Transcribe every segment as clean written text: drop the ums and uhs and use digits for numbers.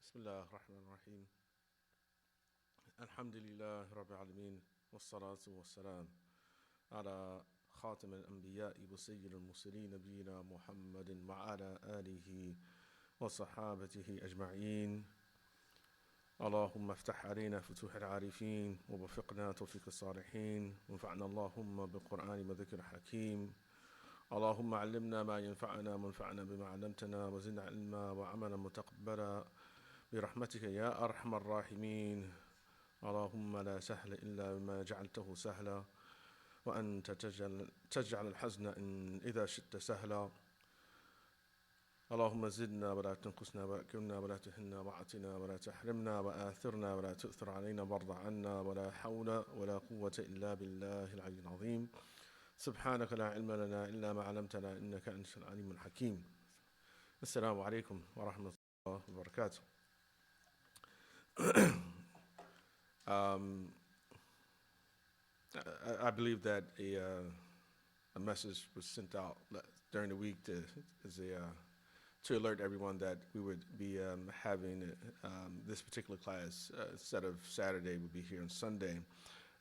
بسم الله الرحمن الرحيم الحمد لله رب العالمين والصلاة والسلام على خاتم الأنبياء وسيد المرسلين نبينا محمد وعلى آله وصحابته أجمعين. اللهم افتح علينا فتوح العارفين ووفقنا توفيق الصالحين وانفعنا اللهم بالقرآن وذكر حكيم. اللهم علمنا ما ينفعنا وانفعنا بما علمتنا وزدنا علما وعملا متقبلا برحمتك يا أرحم الراحمين. اللهم لا سهل إلا ما جعلته سهلا وأنت تجعل الحزن إن إذا شئت سهلا. اللهم زدنا ولا تنقصنا وأكرمنا ولا تهنا وأعطنا ولا تحرمنا وآثرنا ولا تؤثر علينا وارض عنا ولا حول ولا قوة إلا بالله العلي العظيم. سبحانك لا علم لنا إلا ما علمتنا إنك أنت العليم الحكيم. السلام عليكم ورحمة الله وبركاته. I believe that a message was sent out during the week to alert everyone that we would be having this particular class instead of Saturday, would be here on Sunday.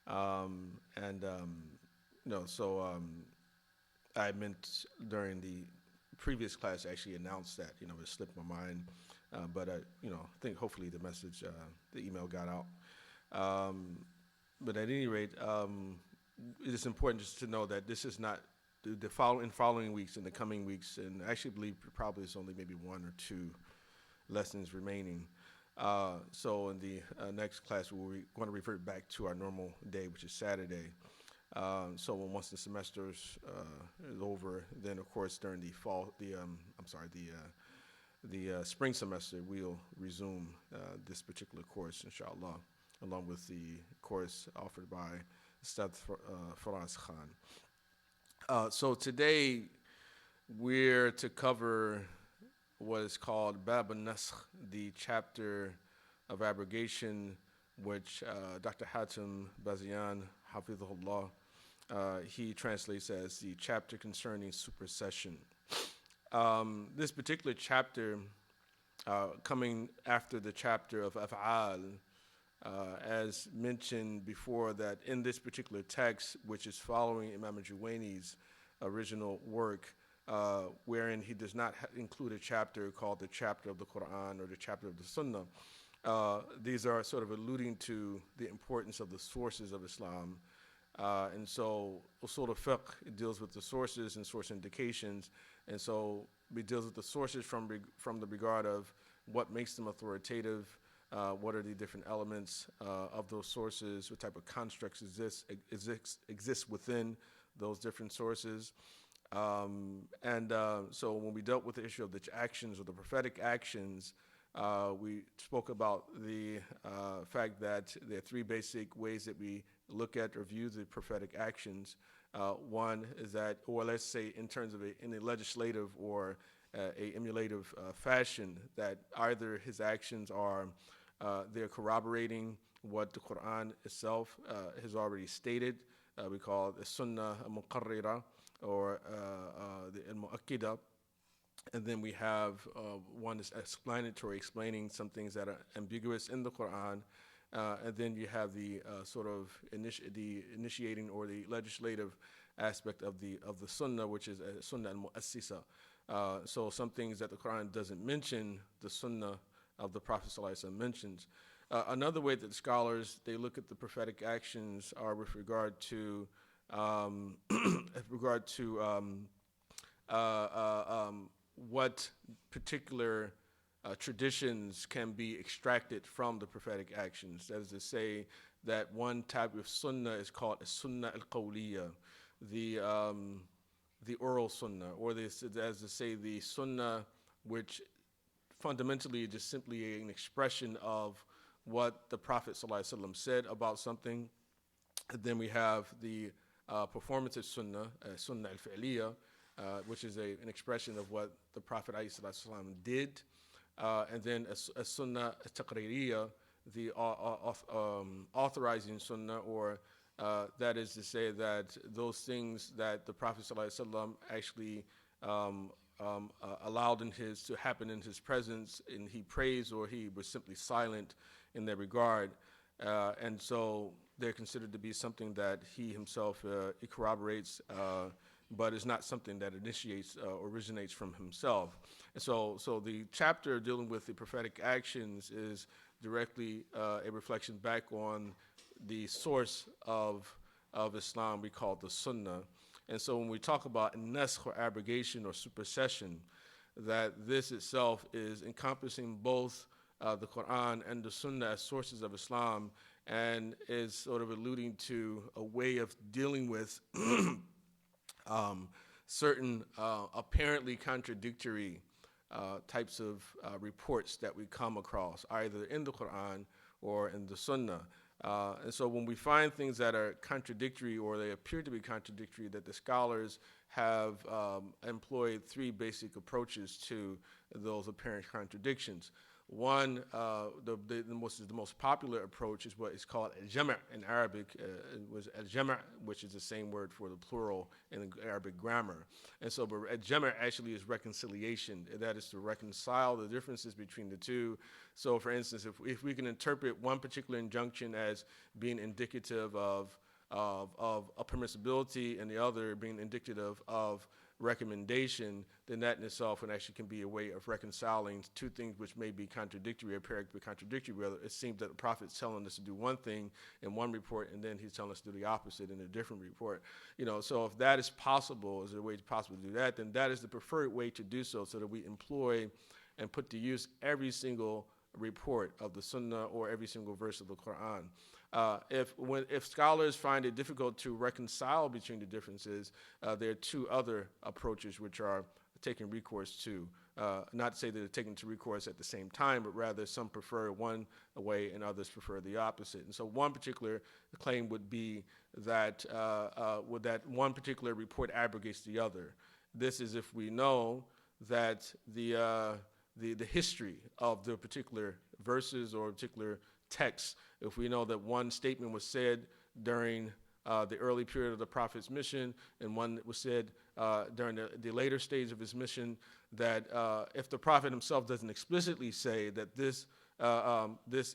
I meant during the previous class to actually announce that, it slipped my mind. But I think hopefully the message, the email got out. But at any rate, it is important just to know that this is not the following weeks and the coming weeks, and I actually believe probably it's only maybe one or two lessons remaining. So in the next class, we're going to revert back to our normal day, which is Saturday. So once the semester is over, then of course during the the spring semester, we'll resume this particular course, inshallah, along with the course offered by Ustad Faraz Khan. So today, we're to cover what is called Bab al-Nasakh, the chapter of abrogation, which Dr. Hatim Bazian, Hafidhullah, he translates as the chapter concerning supersession. This particular chapter, coming after the chapter of af'al, as mentioned before, that in this particular text, which is following Imam al-Juwayni's original work, wherein he does not include a chapter called the chapter of the Quran or the chapter of the Sunnah, these are sort of alluding to the importance of the sources of Islam. And so usul al-fiqh deals with the sources and source indications, and so it deals with the sources from the regard of what makes them authoritative, what are the different elements of those sources, what type of constructs exist within those different sources. So when we dealt with the issue of the actions or the prophetic actions, we spoke about the fact that there are three basic ways that we look at or view the prophetic actions. One is that, or let's say in terms of in a legislative or a emulative fashion, that either his actions are they're corroborating what the Quran itself has already stated. We call it the Sunnah al-Muqarrira or the al-Mu'akkida. And then we have one is explanatory, explaining some things that are ambiguous in the Quran. And then you have the sort of the initiating or the legislative aspect of the Sunnah, which is a Sunnah al-Mu'assisa. So some things that the Quran doesn't mention, the Sunnah of the Prophet ﷺ mentions. Another way that the scholars, they look at the prophetic actions are with regard to what particular traditions can be extracted from the prophetic actions. That is to say that one type of sunnah is called a sunnah al-qawliya, the oral sunnah, or as to say the sunnah which fundamentally is just simply an expression of what the Prophet ﷺ said about something. And then we have the performative sunnah, sunnah al-fi'liya, which is an expression of what the Prophet ﷺ did. And then a sunnah al-taqririya, the authorizing sunnah, or that is to say that those things that the Prophet ﷺ actually allowed to happen in his presence, and he prays, or he was simply silent in that regard. And so they're considered to be something that he himself corroborates, but is not something that originates from himself. And so the chapter dealing with the prophetic actions is directly a reflection back on the source of Islam we call the Sunnah. And so when we talk about nasakh, or abrogation, or supersession, that this itself is encompassing both the Quran and the Sunnah as sources of Islam, and is sort of alluding to a way of dealing with certain apparently contradictory types of reports that we come across, either in the Quran or in the Sunnah. And so when we find things that are contradictory, or they appear to be contradictory, that the scholars have employed three basic approaches to those apparent contradictions. One, the most popular approach is what is called al-jam' in Arabic. It was al-jam', which is the same word for the plural in the Arabic grammar. And so al-jam' actually is reconciliation. That is to reconcile the differences between the two. So for instance, if we can interpret one particular injunction as being indicative of a permissibility, and the other being indicative of recommendation, then that in itself can be a way of reconciling two things which may be contradictory, or appear to be contradictory. Whether it seems that the Prophet's telling us to do one thing in one report, and then he's telling us to do the opposite in a different report. So if that is possible, is there a way possible to do that, then that is the preferred way to do so that we employ and put to use every single report of the Sunnah or every single verse of the Quran. If scholars find it difficult to reconcile between the differences, there are two other approaches which are taking recourse to. Not to say that they're taken to recourse at the same time, but rather some prefer one way and others prefer the opposite. And so one particular claim would be that that one particular report abrogates the other. This is if we know that the history of the particular verses or particular texts. If we know that one statement was said during the early period of the Prophet's mission, and one that was said during the later stage of his mission, that if the Prophet himself doesn't explicitly say that this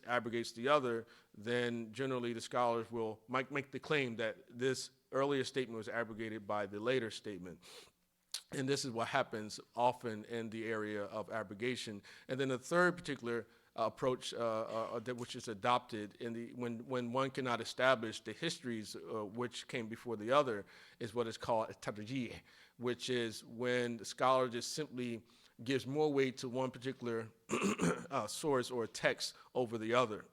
abrogates the other, then generally the scholars might make the claim that this earlier statement was abrogated by the later statement. And this is what happens often in the area of abrogation. And then the third particular approach which is adopted when one cannot establish the histories which came before the other, is what is called a tarjih, which is when the scholar just simply gives more weight to one particular source or text over the other.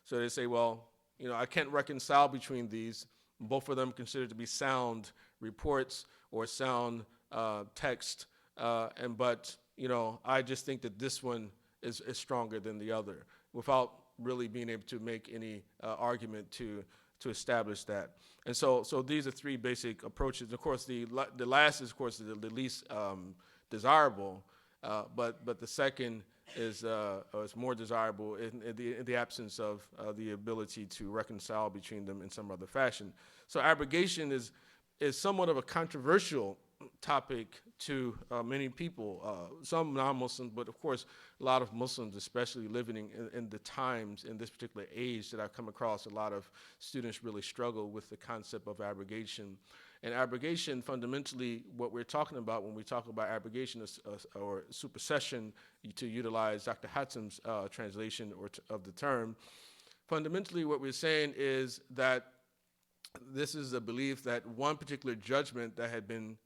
So they say, well, I can't reconcile between these. Both of them considered to be sound reports or sound text, but I just think that this one is stronger than the other, without really being able to make any argument to establish that. And so these are three basic approaches. Of course, the last is, of course, the least desirable, but the second is more desirable in the absence of the ability to reconcile between them in some other fashion. So abrogation is somewhat of a controversial topic to many people, some non-Muslims, but of course a lot of Muslims, especially living in the times in this particular age, that I've come across. A lot of students really struggle with the concept of abrogation. And abrogation, fundamentally, what we're talking about when we talk about abrogation or supersession, to utilize Dr. Hatim's translation of the term, fundamentally what we're saying is that this is a belief that one particular judgment that had been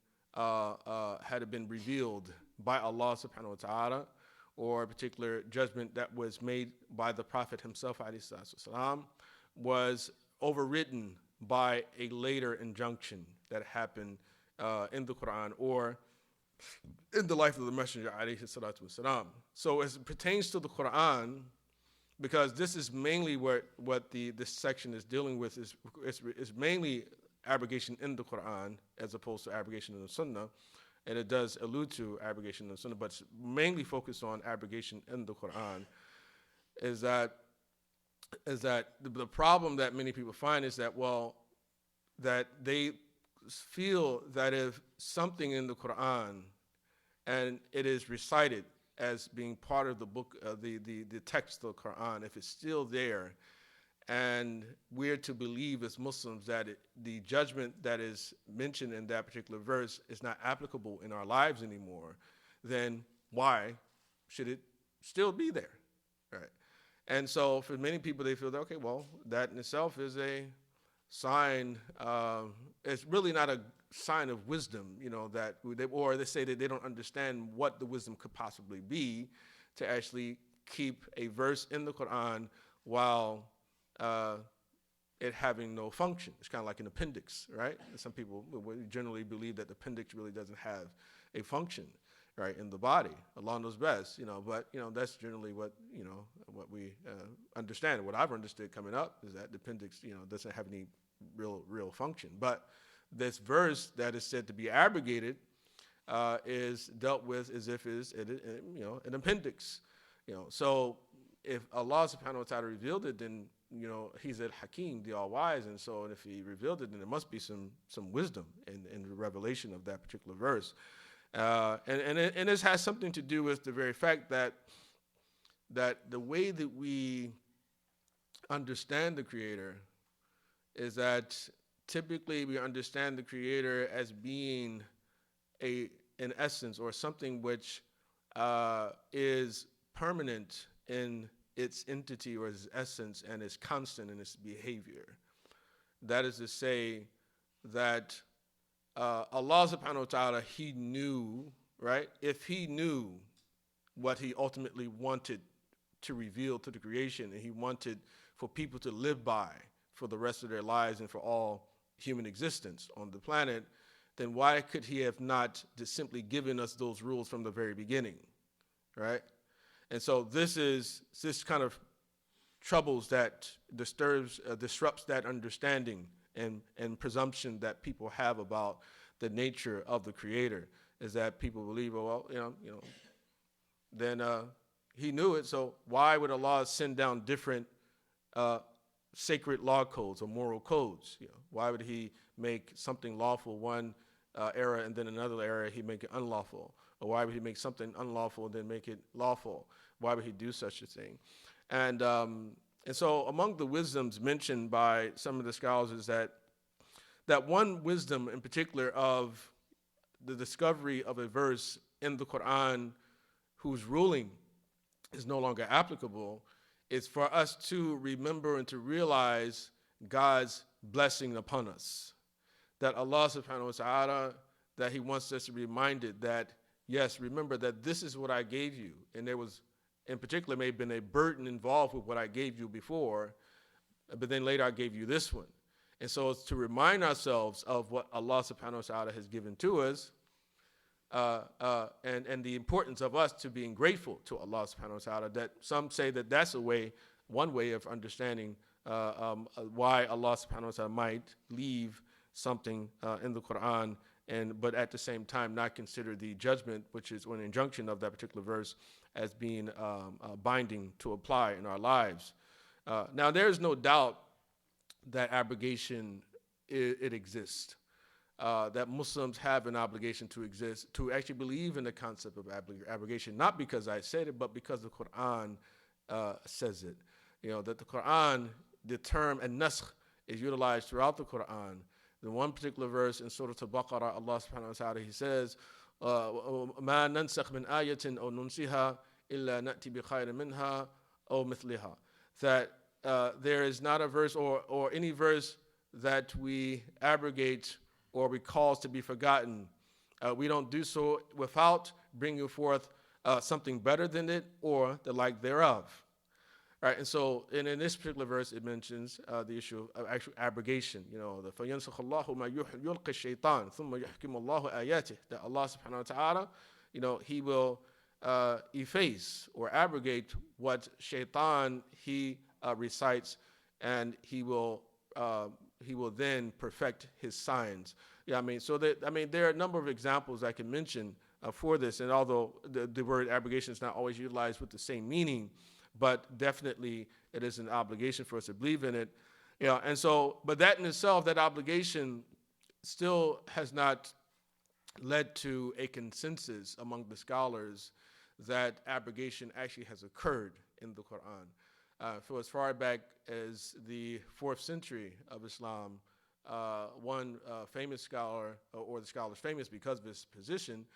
revealed by Allah subhanahu wa ta'ala, or a particular judgment that was made by the Prophet himself, ﷺ, was overridden by a later injunction that happened in the Quran or in the life of the Messenger, ﷺ. So as it pertains to the Quran, because this is mainly what this section is dealing with, is mainly abrogation in the Quran as opposed to abrogation in the Sunnah, and it does allude to abrogation in the Sunnah, but it's mainly focused on abrogation in the Quran. Is that the problem that many people find is that that they feel that if something in the Quran and it is recited as being part of the book, the text of the Quran, if it's still there, and we're to believe as Muslims that the judgment that is mentioned in that particular verse is not applicable in our lives anymore, then why should it still be there, right? And so for many people, they feel that, okay, well, that in itself is a sign, it's really not a sign of wisdom, or they say that they don't understand what the wisdom could possibly be to actually keep a verse in the Quran while it having no function. It's kind of like an appendix, right? And some people generally believe that the appendix really doesn't have a function, right, in the body. Allah knows best, but that's generally what we understand. What I've understood coming up is that the appendix, doesn't have any real function. But this verse that is said to be abrogated is dealt with as if it's an appendix. So if Allah subhanahu wa ta'ala revealed it, then He's Al-Hakim, the All-Wise, and if He revealed it, then there must be some wisdom in the revelation of that particular verse. And this has something to do with the very fact that the way that we understand the Creator is that typically we understand the Creator as being an essence or something which is permanent in its entity or its essence and is constant in its behavior. That is to say that Allah subhanahu wa ta'ala, He knew, right? If He knew what He ultimately wanted to reveal to the creation, and He wanted for people to live by for the rest of their lives and for all human existence on the planet, then why could He have not just simply given us those rules from the very beginning, right? And so this kind of troubles that, disrupts that understanding and presumption that people have about the nature of the Creator, is that people believe, then He knew it, so why would Allah send down different sacred law codes or moral codes? Why would He make something lawful one era and then another era He make it unlawful? Or why would He make something unlawful and then make it lawful? Why would He do such a thing? And so among the wisdoms mentioned by some of the scholars is that one wisdom in particular of the discovery of a verse in the Quran whose ruling is no longer applicable is for us to remember and to realize God's blessing upon us. That Allah subhanahu wa ta'ala, that He wants us to be reminded that, yes, remember that this is what I gave you. And there was, in particular, may have been a burden involved with what I gave you before, but then later I gave you this one. And so it's to remind ourselves of what Allah subhanahu wa ta'ala has given to us, and the importance of us to being grateful to Allah subhanahu wa ta'ala. That some say that that's one way of understanding why Allah subhanahu wa ta'ala might leave something in the Quran, but at the same time not consider the judgment, which is an injunction of that particular verse, as being binding to apply in our lives. Now, there's no doubt that abrogation, it exists. That Muslims have an obligation to actually believe in the concept of abrogation, not because I said it, but because the Quran says it. That the Quran, the term an-naskh is utilized throughout the Quran. The one particular verse in Surah Al-Baqarah, Allah subhanahu wa ta'ala, He says, مَا نَنْسَخْ مِنْ آيَةٍ أَوْ نُنْسِهَا إِلَّا نَأْتِ بِخَيْرٍ مِنْهَا أَوْ مِثْلِهَا. That there is not a verse or any verse that we abrogate or we cause to be forgotten. We don't do so without bringing forth something better than it or the like thereof. Right, and so in this particular verse, it mentions the issue of actual abrogation. The فَيَنْسَخَ اللَّهُ مَا يُلْقِ الشَّيْطَانِ ثُمَّ يُحْكِمُ اللَّهُ آيَاتِهِ. That Allah subhanahu wa ta'ala, He will efface or abrogate what shaitan he recites, and he will then perfect his signs. There are a number of examples I can mention for this, and although the word abrogation is not always utilized with the same meaning, but definitely it is an obligation for us to believe in it. And so, but that in itself, that obligation still has not led to a consensus among the scholars that abrogation actually has occurred in the Quran. For as far back as the 4th century of Islam, one famous scholar, or the scholar is famous because of his position,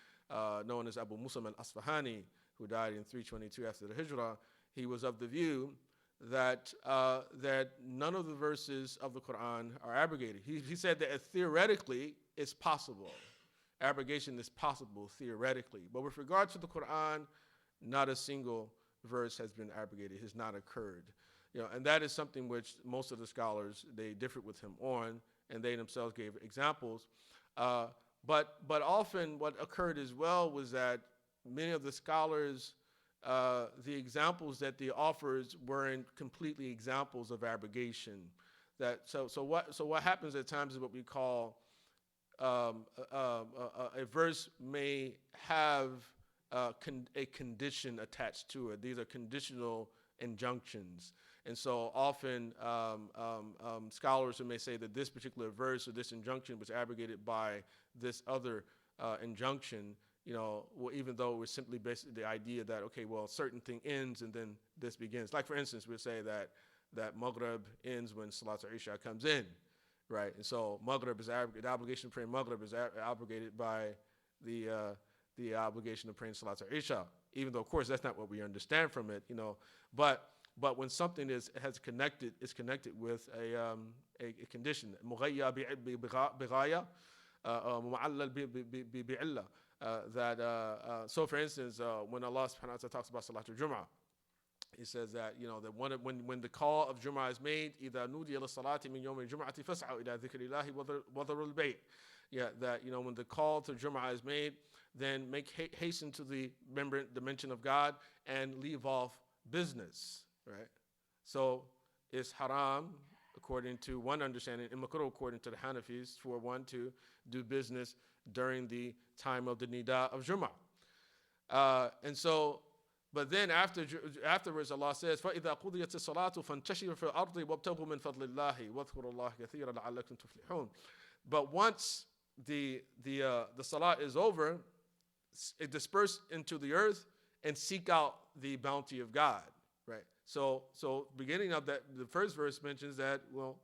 known as Abu Muslim al-Asfahani, who died in 322 after the Hijrah, he was of the view that that none of the verses of the Quran are abrogated. He said that theoretically it's possible. Abrogation is possible theoretically. But with regard to the Quran, not a single verse has been abrogated, has not occurred. And that is something which most of the scholars, they differed with him on, and they themselves gave examples. But often what occurred as well was that many of the scholars, the examples that they offered weren't completely examples of abrogation. So what happens at times is what we call a verse may have a condition attached to it. These are conditional injunctions. And so often scholars who may say that this particular verse or this injunction was abrogated by this other injunction, even though it was simply basically the idea that, okay, well, a certain thing ends and then this begins. Like, for instance, we'll say that Maghrib ends when Salat al-Isha comes in, right? And so Maghrib is abrogated. The obligation of praying Maghrib is abrogated by the obligation of praying Salat al-Isha, even though, of course, that's not what we understand from it, But when something is connected with a condition, مغيّى بغاية, معلل بعلة, so for instance, when Allah subhanahu wa ta'ala talks about Salat al-Jum'ah, He says that that when the call of Jum'ah is made, إذا نودي للصلاة من يوم الجمعة فاسعوا إلى ذكر الله وذروا البيع. That when the call to Jum'ah is made, then hasten to the mention of God and leave off business. Right? So it's haram, according to one understanding, and makruh according to the Hanafis, for one to do business during the time of the nida of Jum'ah. And so, but then afterwards Allah says, فَإِذَا قُضِيَتِ الصَّلَاةُ فَانْتَشِرُوا فِي الْأَرْضِ وَابْتَغُوا مِنْ فَضْلِ اللَّهِ وَاذْكُرُوا اللَّهَ كَثِيرًا لَعَلَّكُمْ تُفْلِحُونَ. But once the salat is over, it disperse into the earth and seek out the bounty of God. Right. So beginning of that, the first verse mentions that, well,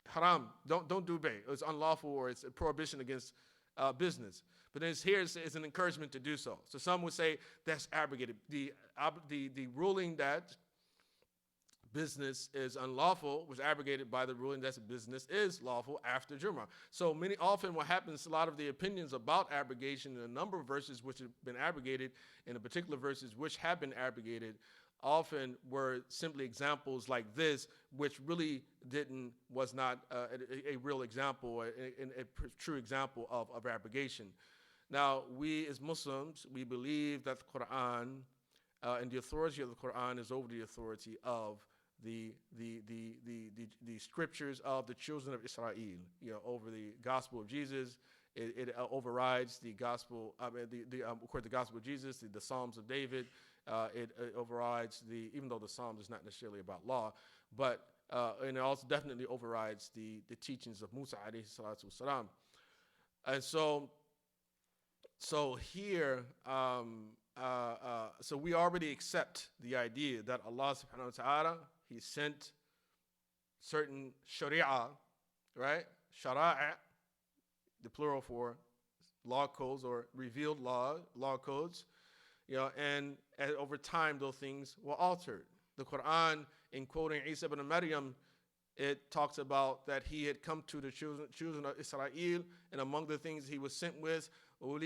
haram, don't do bay. It's unlawful, or it's a prohibition against business. But then it's an encouragement to do so. So some would say that's abrogated. The ruling that business is unlawful was abrogated by the ruling that business is lawful after Jum'ah. So often what happens, a lot of the opinions about abrogation in a number of verses which have been abrogated, and the particular verses which have been abrogated, often were simply examples like this, which really was not a real example, a true example of abrogation. Now, we as Muslims, we believe that the Quran and the authority of the Quran is over the authority of the scriptures of the children of Israel, over the gospel of Jesus. It overrides the gospel, of course, the gospel of Jesus, the Psalms of David. It overrides even though the Psalms is not necessarily about law, but and it also definitely overrides the teachings of Musa alayhi salatu wasalam. And so here, so we already accept the idea that Allah subhanahu wa ta'ala, He sent certain sharia, right? Shara'a, the plural for law codes or revealed law codes. And over time, those things were altered. The Quran, in quoting Isa ibn Maryam, it talks about that he had come to the children of Israel, and among the things he was sent with, and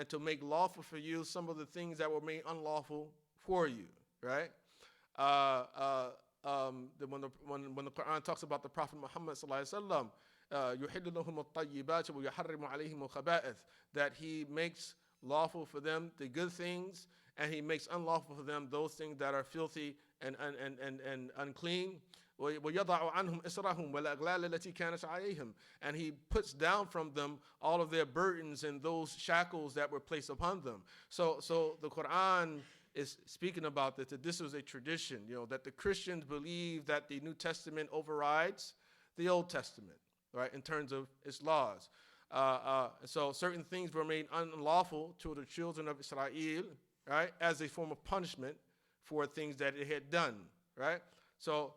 to make lawful for you some of the things that were made unlawful for you, right? When the Quran talks about the Prophet Muhammad sallallahu alaihi wasallam, يُحِلُّ لَهُمُ الطَّيِّبَاتِ وَيُحَرِّمُ عَلَيْهِمُ الْخَبَائِثِ, that He makes lawful for them the good things, and He makes unlawful for them those things that are filthy and unclean. وَيَضَعُ عَنْهُمْ إِسْرَهُمْ وَالْأَغْلَالَ الَّتِي كَانَتْ عَلَيْهِمْ, and He puts down from them all of their burdens and those shackles that were placed upon them. So the Quran is speaking about that this was a tradition, that the Christians believe that the New Testament overrides the Old Testament, right, in terms of its laws. So certain things were made unlawful to the children of Israel, right, as a form of punishment for things that it had done, right? So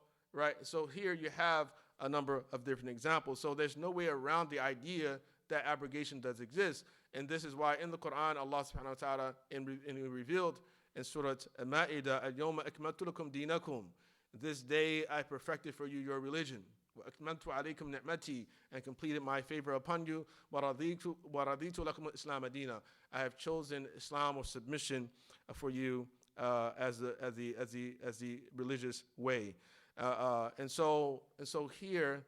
here you have a number of different examples. So there's no way around the idea that abrogation does exist. And this is why in the Quran, Allah subhanahu wa ta'ala revealed in Surah Al-Ma'idah, Al-Yawma akmaltu lakum dinakum. This day I perfected for you your religion. وَأَكْمَلْتُ عَلَيْكُمْ نِعْمَتِي, and completed my favor upon you. وَرَضِيتُ لَكُمُ الْإِسْلَامَ دِينًا. I have chosen Islam or submission for you as the religious way. And so here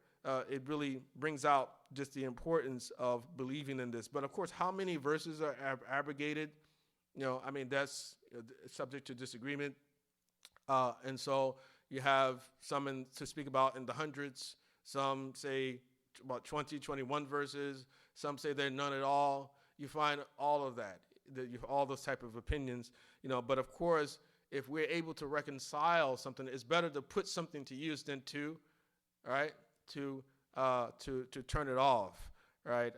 it really brings out just the importance of believing in this. But of course, how many verses are abrogated? That's subject to disagreement. And so you have some to speak about in the hundreds. Some say about 20, 21 verses. Some say there are none at all. You find all of that. You have all those type of opinions. But of course, if we're able to reconcile something, it's better to put something to use than to turn it off, right?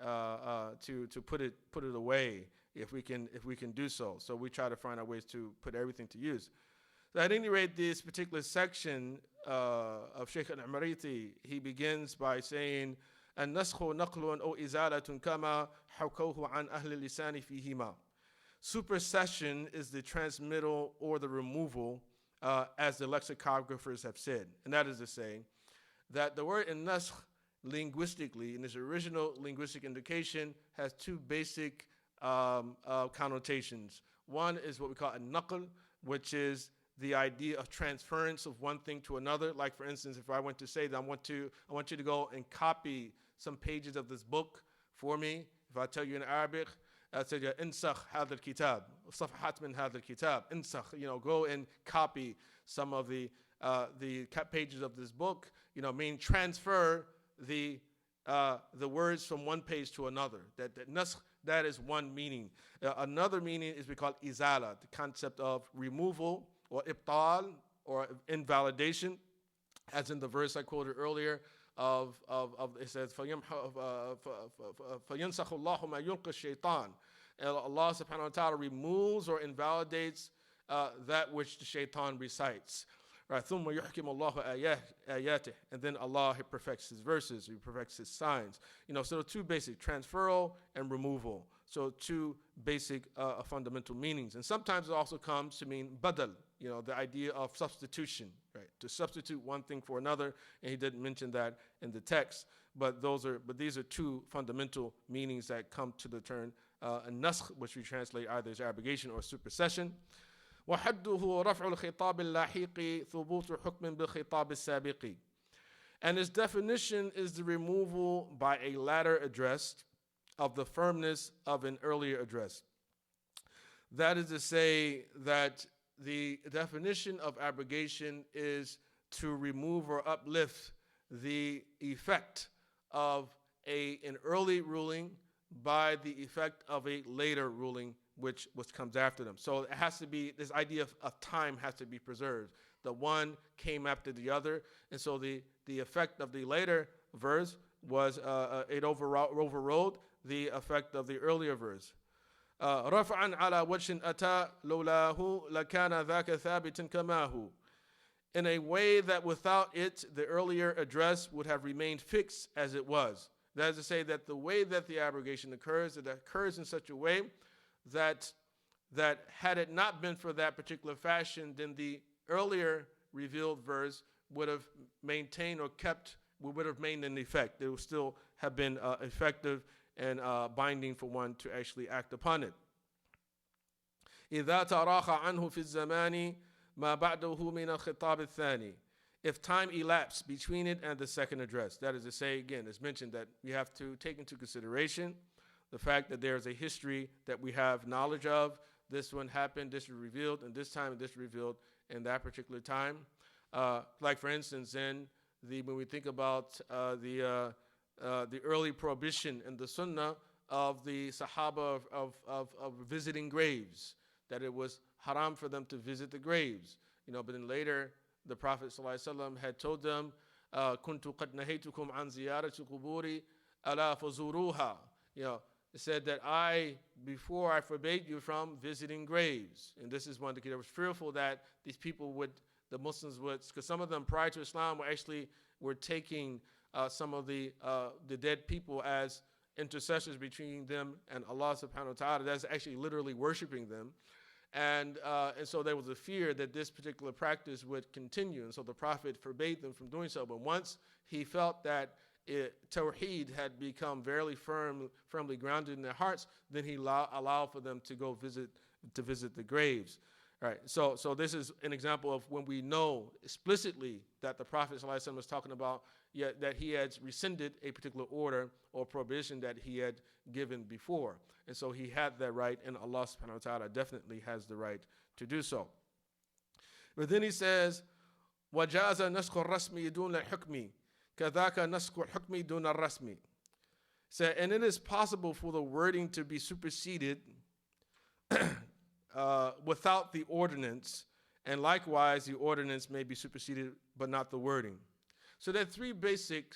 To put it away if we can do so. So we try to find out ways to put everything to use. So at any rate, this particular section of Shaykh al-Amariti, he begins by saying, "An-naskhu naqlun aw izalatun kama hawkawhu an ahli lisani fihima." Supersession is the transmittal or the removal, as the lexicographers have said. And that is to say that the word naskh linguistically, in its original linguistic indication, has two basic connotations. One is what we call a naql, which is the idea of transference of one thing to another. Like, for instance, if I went to say that I want you to go and copy some pages of this book for me. If I tell you in Arabic, I say, "Insakh hadha al-kitab, safhat min hadha al-kitab." Insakh, go and copy some of the pages of this book. Mean transfer the words from one page to another. That is one meaning. Another meaning is we call izala, the concept of removal or ibtal or invalidation, as in the verse I quoted earlier of it says فَيَنْسَخُ اللَّهُ مَا يُلْقِ الشَّيْطَانِ. Allah subhanahu wa ta'ala removes or invalidates that which the shaitan recites. Right, ثُمَّ يُحْكِمُ اللَّهُ آيَاتِهِ, and then Allah, He perfects His verses, He perfects His signs. So two basic, transferal and removal. So two basic fundamental meanings. And sometimes it also comes to mean badal, the idea of substitution, right? To substitute one thing for another, and he didn't mention that in the text. But these are two fundamental meanings that come to the term naskh, which we translate either as abrogation or supersession. وحده رفع الخطاب اللاحق ثبوت حكم بالخطاب السابق. And its definition is the removal by a latter address of the firmness of an earlier address. That is to say that the definition of abrogation is to remove or uplift the effect of an early ruling by the effect of a later ruling which comes after them. So it has to be, this idea of time has to be preserved. The one came after the other, and so the effect of the later verse was it overrode the effect of the earlier verse. رَفْعًا عَلَى وَجْهٍ أَتَى لَوْلَاهُ لَكَانَ ذَاكَ ثَابِتًا كَمَاهُ. In a way that without it, the earlier address would have remained fixed as it was. That is to say that the way that the abrogation occurs, it occurs in such a way that had it not been for that particular fashion, then the earlier revealed verse would have maintained or would have remained in effect. It would still have been effective and binding for one to actually act upon it. إِذَا تَرَاخَ عَنْهُ فِي الزَّمَانِ مَا بَعْدَهُ مِنَ الْخِطَابِ الثَّانِي. If time elapsed between it and the second address. That is to say, again, it's mentioned that we have to take into consideration the fact that there's a history that we have knowledge of. This one happened, this was revealed, and this time this revealed in that particular time. Like for instance, when we think about the early prohibition in the Sunnah of the Sahaba of visiting graves, that it was haram for them to visit the graves. But then later the Prophet ﷺ had told them, "Kuntu qad nahaytukum an ziyarati quburi ala fazuruha." it said that before I forbade you from visiting graves. And this is one that was fearful that these people the Muslims would, because some of them prior to Islam were taking some of the dead people as intercessors between them and Allah subhanahu wa ta'ala. That's actually literally worshiping them. And so there was a fear that this particular practice would continue. And so the Prophet forbade them from doing so. But once he felt that Tawheed had become very firmly grounded in their hearts, then he allowed for them to go visit the graves. All right, so this is an example of when we know explicitly that the Prophet ﷺ was talking about that he had rescinded a particular order or prohibition that he had given before. And so he had that right, and Allah subhanahu wa ta'ala definitely has the right to do so. But then he says, وَجَازَ نَسْخُ الرَّسْمِ دُونَ الْحُكْمِ كَذَاكَ نَسْخُ الْحُكْمِ دُونَ الرَّسْمِ. So, and it is possible for the wording to be superseded without the ordinance, and likewise the ordinance may be superseded but not the wording. So there are three basic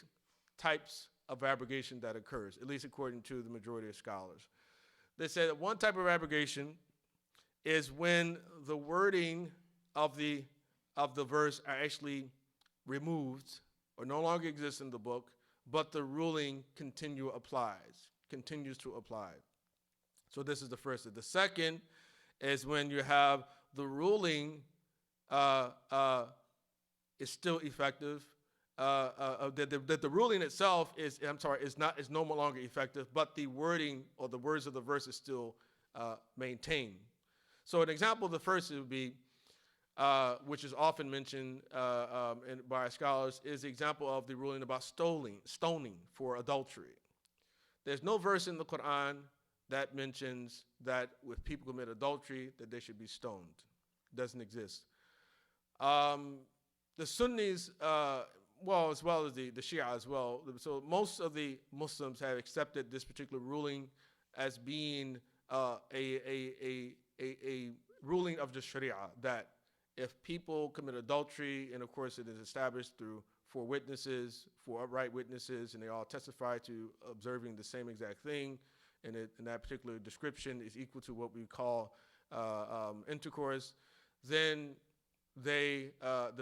types of abrogation that occurs, at least according to the majority of scholars. They say that one type of abrogation is when the wording of the verse are actually removed or no longer exists in the book, but the ruling continues to apply. So this is the first. The second is when you have the ruling is still effective, that the ruling itself is no longer effective, but the wording or the words of the verse is still maintained. So an example of the first would be, which is often mentioned by scholars, is the example of the ruling about stoning for adultery. There's no verse in the Quran that mentions that if people commit adultery, that they should be stoned. It doesn't exist. The Sunnis, as well as the Shia as well, so most of the Muslims have accepted this particular ruling as being a ruling of the Sharia, that if people commit adultery, and of course it is established through four upright witnesses, and they all testify to observing the same exact thing, and that particular description is equal to what we call intercourse, then the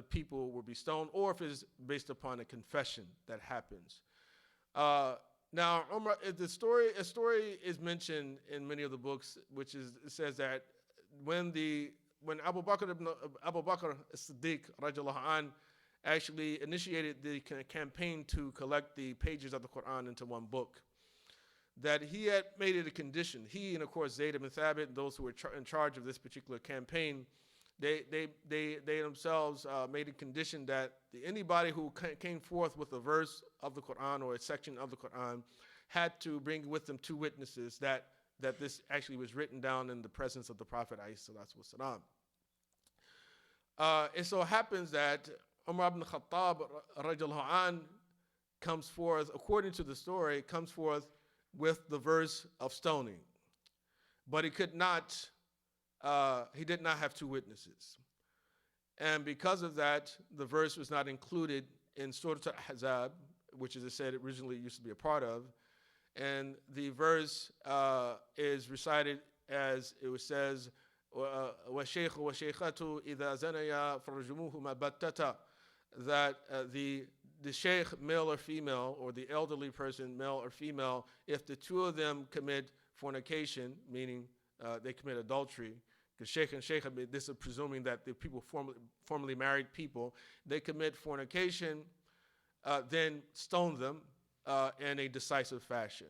people will be stoned, or if it's based upon a confession that happens. Now, Umar, a story is mentioned in many of the books, it says that when Abu Bakr as-Siddiq radiallahu anh actually initiated the campaign to collect the pages of the Quran into one book, that he had made it a condition. He and of course Zayd ibn Thabit and those who were in charge of this particular campaign, they themselves made a condition that anybody who came forth with a verse of the Quran or a section of the Quran had to bring with them two witnesses that this actually was written down in the presence of the Prophet ﷺ. It so happens that Umar ibn Khattab radiallahu anh comes forth, according to the story, with the verse of stoning, but he did not have two witnesses, and because of that, the verse was not included in Surah Al-Ahzab, which, as I said, originally used to be a part of, and the verse is recited as it says, وَالشَّيْخُ وَالشَّيْخَةُ إِذَا زَنَيَا فَرْجُمُوهُمَا بَتَّةً, that the sheikh, male or female, or the elderly person, male or female, if the two of them commit fornication, meaning they commit adultery, because sheikh and sheikh, this is presuming that the people formerly married people, they commit fornication, then stone them in a decisive fashion.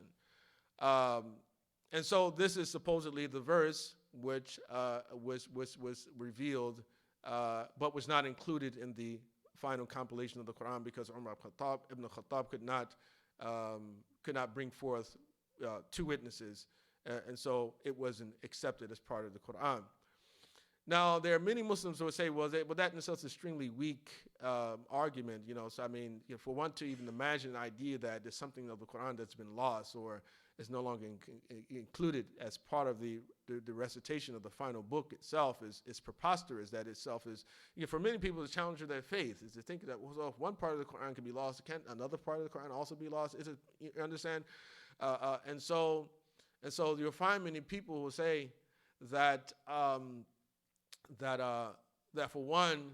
And so this is supposedly the verse which was revealed, but was not included in the final compilation of the Quran, because Umar ibn Khattab could not bring forth two witnesses, and so it wasn't accepted as part of the Quran. Now, there are many Muslims who would say, well, that in itself is an extremely weak argument, So, I mean, for one to even imagine the idea that there's something of the Quran that's been lost or is no longer included as part of the recitation of the final book itself is preposterous. That itself is, for many people, the challenge of their faith is to think that, well, if one part of the Quran can be lost, can another part of the Quran also be lost? You understand? And so you'll find many people who say that that for one,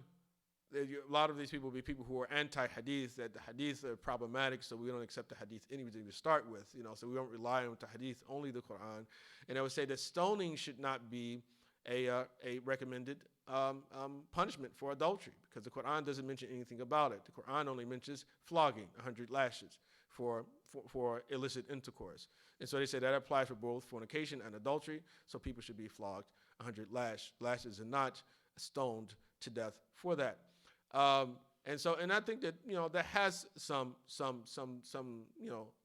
a lot of these people will be people who are anti-hadith, that the hadith are problematic, so we don't accept the hadith anything to start with, so we don't rely on the hadith, only the Quran. And I would say that stoning should not be a recommended punishment for adultery, because the Quran doesn't mention anything about it. The Quran only mentions flogging, 100 lashes for illicit intercourse. And so they say that applies for both fornication and adultery, so people should be flogged 100 lashes and not stoned to death for that. And I think that that has some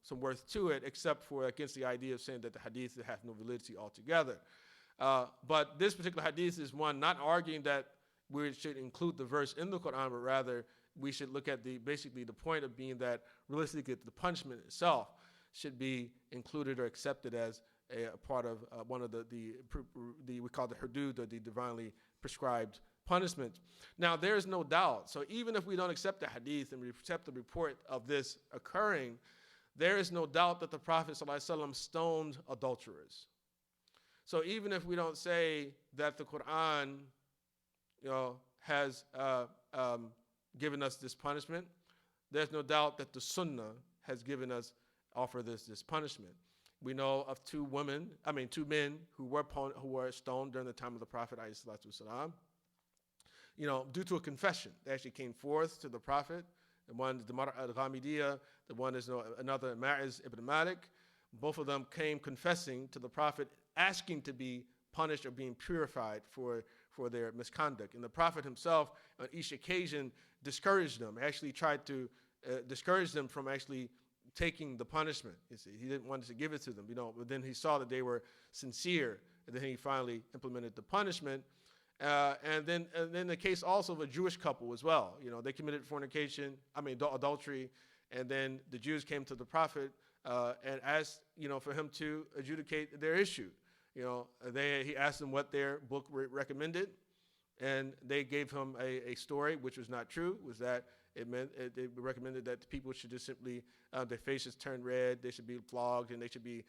worth to it, except for against the idea of saying that the hadith have no validity altogether. But this particular hadith is one not arguing that we should include the verse in the Quran, but rather we should look at the point of being that realistically the punishment itself should be included or accepted as a part of one of the we call the hudud, or the divinely prescribed punishment. Now, there is no doubt. So even if we don't accept the hadith and we accept the report of this occurring, there is no doubt that the Prophet ﷺ stoned adulterers. So even if we don't say that the Quran, has given us this punishment, there's no doubt that the Sunnah has offered this punishment. We know of two men who were stoned during the time of the Prophet ﷺ. Due to a confession. They actually came forth to the Prophet. The one is the Mar'a al-Ghamidiyya, the one is another Ma'iz ibn Malik. Both of them came confessing to the Prophet, asking to be punished or being purified for their misconduct. And the Prophet himself, on each occasion, discouraged them, actually tried to discourage them from actually taking the punishment. You see, he didn't want to give it to them, but then he saw that they were sincere, and then he finally implemented the punishment. And then the case also of a Jewish couple as well. They committed adultery, and then the Jews came to the Prophet and asked, for him to adjudicate their issue. He asked them what their book recommended, and they gave him a story which was not true. Was that it recommended that people should just simply their faces turn red, they should be flogged, and they should be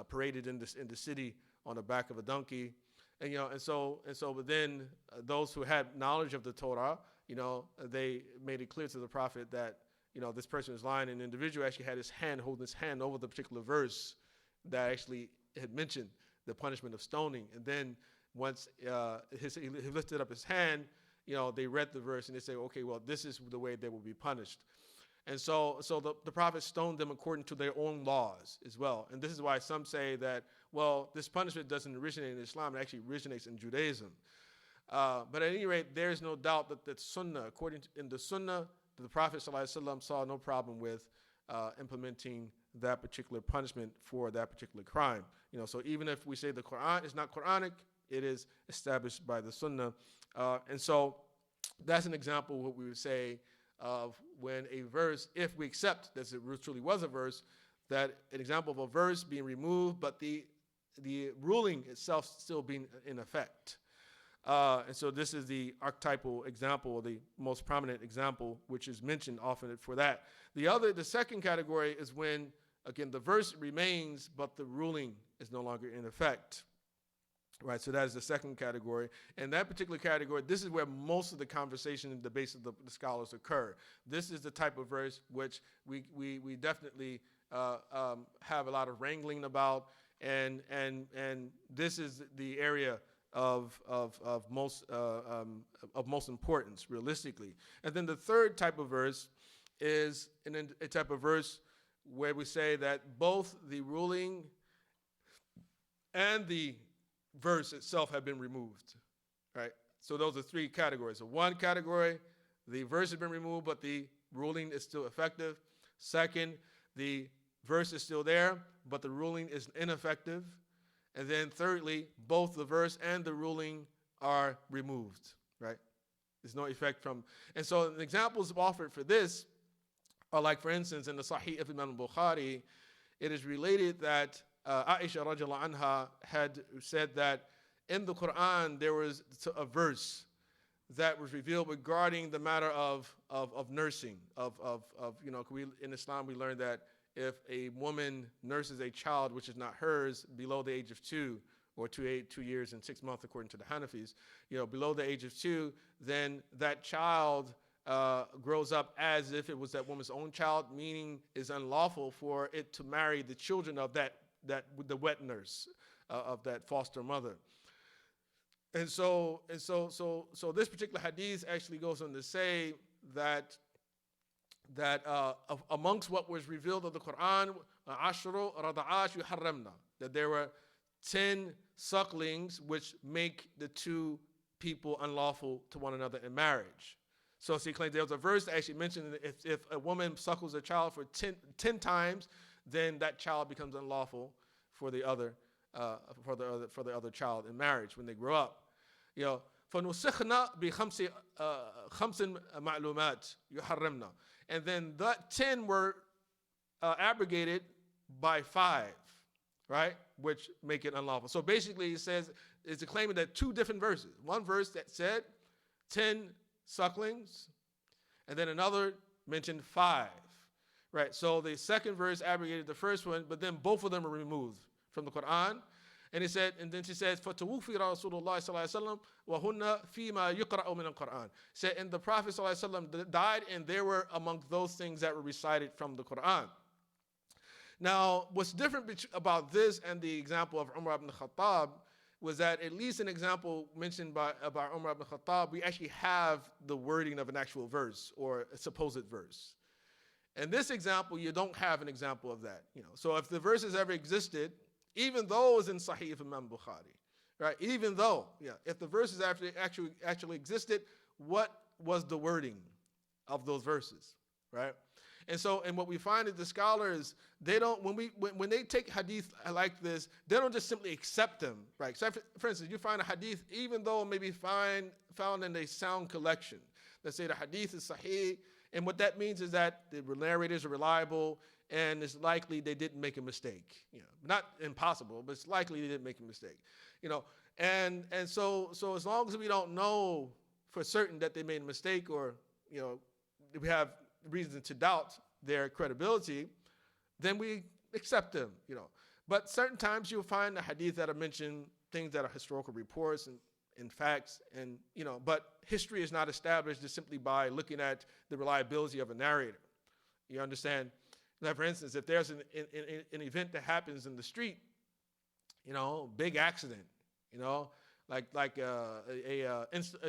paraded in the city on the back of a donkey, but then those who had knowledge of the Torah, they made it clear to the Prophet that this person was lying, and the individual actually had holding his hand over the particular verse that actually had mentioned the punishment of stoning. And then once he lifted up his hand, they read the verse and they say, okay, well, this is the way they will be punished. And so the Prophet stoned them according to their own laws as well. And this is why some say that, well, this punishment doesn't originate in Islam, it actually originates in Judaism. But at any rate, there is no doubt that the Sunnah, in the Sunnah, the Prophet ﷺ saw no problem with implementing that particular punishment for that particular crime. So even if we say the Quran is not Quranic, it is established by the Sunnah. And so that's an example of what we would say of when a verse, if we accept that it truly was a verse, that an example of a verse being removed, but the ruling itself still being in effect. And so this is the archetypal example, or the most prominent example, which is mentioned often for that. The second category is when, again, the verse remains, but the ruling is no longer in effect. Right, so that is the second category. And that particular category, this is where most of the conversation and debates of the scholars occur. This is the type of verse which we definitely have a lot of wrangling about, and this is the area of most importance, realistically. And then the third type of verse is a type of verse where we say that both the ruling and the verse itself have been removed, right? So those are three categories. So one category, the verse has been removed, but the ruling is still effective. Second, the verse is still there, but the ruling is ineffective. And then thirdly, both the verse and the ruling are removed, right? There's no effect from. And so the examples offered for this are like, for instance, in the Sahih of Imam Bukhari, it is related that Aisha radiallahu anha had said that in the Quran there was a verse that was revealed regarding the matter of nursing, in Islam we learned that if a woman nurses a child which is not hers below the age of 2, or 2 years and 6 months according to the Hanafis, below the age of 2, then that child grows up as if it was that woman's own child, meaning it's unlawful for it to marry the children of the wet nurse, of that foster mother. And so this particular hadith actually goes on to say that amongst what was revealed of the Quran, ashru rada'at yuharramna, that there were 10 sucklings which make the two people unlawful to one another in marriage. So he claims there was a verse that actually mentioned that if a woman suckles a child for 10 times, then that child becomes unlawful for the other child in marriage when they grow up. فَنُسِخْنَا بِخَمْسٍ مَعْلُومَاتٍ يُحَرِّمْنَا. And then that 10 were abrogated by 5, right? Which make it unlawful. So basically he says, it's claiming that 2 different verses. One verse that said 10 sucklings, and then another mentioned 5, right? So the second verse abrogated the first one, but then both of them are removed from the Quran. And he said, and then she says, فَتَوُفِّيَ رَسُولُ اللَّهِ صَلَّى اللَّهُ عَلَيْهِ وَسَلَّمَ وَهُنَّ فِي مَا يُقْرَأُ مِنَ الْقُرْآنِ. Said, and the Prophet ﷺ died, and they were among those things that were recited from the Quran. Now, what's different about this and the example of Umar ibn Khattab was that at least an example mentioned about Umar ibn Khattab, we actually have the wording of an actual verse or a supposed verse. In this example, you don't have an example of that. So if the verse has ever existed, even though it's in Sahih of Imam Bukhari, right? Even though, if the verses actually existed, what was the wording of those verses, right? And what we find is the scholars, they don't, when they take hadith like this, they don't just simply accept them, right? So for instance, you find a hadith, even though it may be found in a sound collection, let's say the hadith is Sahih, and what that means is that the narrators are reliable, and it's likely they didn't make a mistake. Not impossible, but it's likely they didn't make a mistake. And so as long as we don't know for certain that they made a mistake, or we have reason to doubt their credibility, then we accept them. But certain times you'll find the hadith that are mentioned things that are historical reports and facts, and but history is not established just simply by looking at the reliability of a narrator. You understand? Now, for instance, if there's an event that happens in the street, big accident, like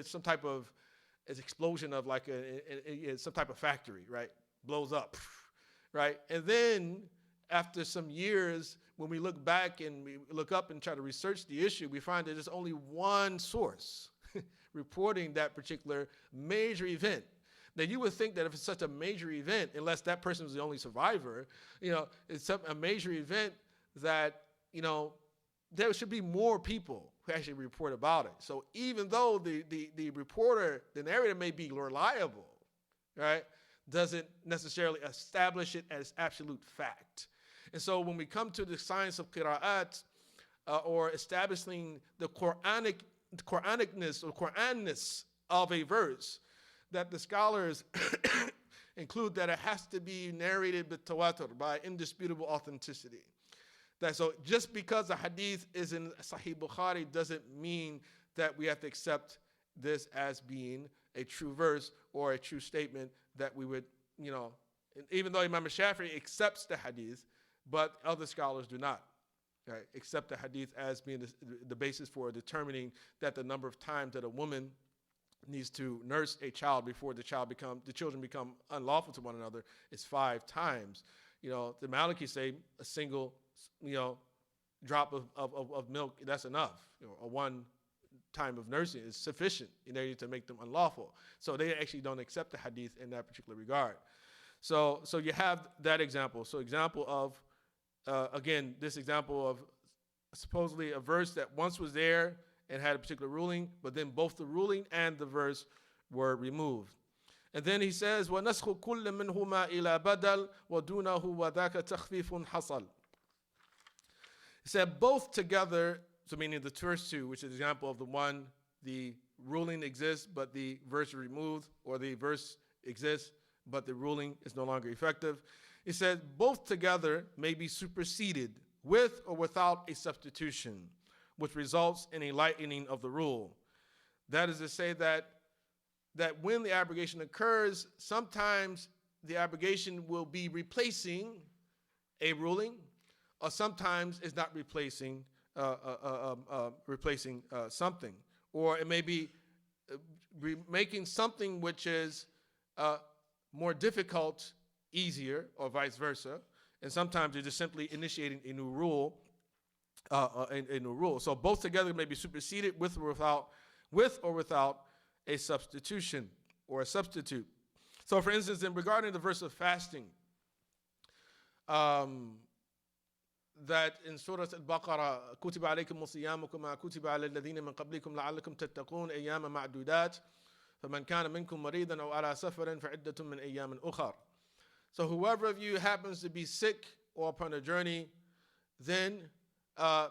some type of explosion of like some type of factory, right? Blows up, right? And then after some years, when we look back and we look up and try to research the issue, we find that there's only one source reporting that particular major event. Now, you would think that if it's such a major event, unless that person was the only survivor, it's a major event that, there should be more people who actually report about it. So even though the reporter, the narrator may be reliable, right, doesn't necessarily establish it as absolute fact. And so when we come to the science of qira'at, or establishing the Quranicness or Quranness of a verse, that the scholars include that it has to be narrated Muttawaatir, by indisputable authenticity. That so just because a hadith is in Sahih Bukhari doesn't mean that we have to accept this as being a true verse or a true statement that we would, even though Imam Shafi'i accepts the hadith, but other scholars do not, right, accept the hadith as being the basis for determining that the number of times that a woman needs to nurse a child before the children become unlawful to one another is 5 times. The Maliki say a single, drop of milk, that's enough. A one time of nursing is sufficient in order to make them unlawful. So they actually don't accept the hadith in that particular regard. So you have that example. So example of, again, this example of supposedly a verse that once was there and had a particular ruling, but then both the ruling and the verse were removed. And then he says, وَنَسْخُ كُلِّ مِنْهُمَا إِلَى بَدَلْ وَدُونَهُ وَذَاكَ تَخْفِيفٌ حَصَلْ. He said both together, so meaning the first two, which is the example of the ruling exists but the verse is removed, or the verse exists but the ruling is no longer effective. He said both together may be superseded with or without a substitution, which results in a lightening of the rule. That is to say that when the abrogation occurs, sometimes the abrogation will be replacing a ruling, or sometimes it's not replacing something, or it may be making something which is more difficult easier, or vice versa. And sometimes you're just simply initiating a new rule. A new rule. So both together may be superseded with or without a substitution or a substitute. So, for instance, in regarding the verse of fasting, that in Surah Al-Baqarah, كُتِبَ عَلَيْكُمُ الصِّيَامُ كَمَا كُتِبَ عَلَى الَّذِينَ مِنْ قَبْلِكُمْ لَعَلَّكُمْ تَتَّقُونَ أَيَّامًا مَعْدُودَاتٍ فَمَنْ كَانَ مِنْكُمْ مَرِيضًا أَوْ عَلَى سَفَرٍ فَعِدَّةٌ مِنْ أَيَّامٍ أُخَرَ. So whoever of you happens to be sick or upon a journey, then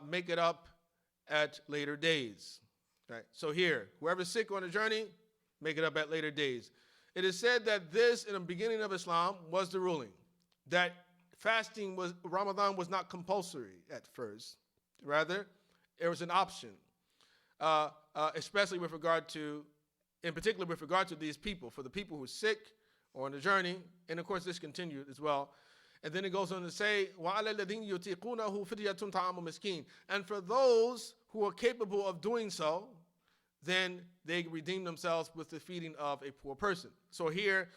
make it up at later days. Right? So here, whoever's sick on a journey, make it up at later days. It is said that this, in the beginning of Islam, was the ruling. That Ramadan was not compulsory at first. Rather, it was an option. Especially in particular with regard to these people, for the people who are sick or on a journey. And of course, this continued as well. And then it goes on to say, وَعَلَى الَّذِينَ يُطِيقُونَهُ فِدْيَةٌ طَعَامُ مِسْكِينٍ. And for those who are capable of doing so, then they redeem themselves with the feeding of a poor person. So here,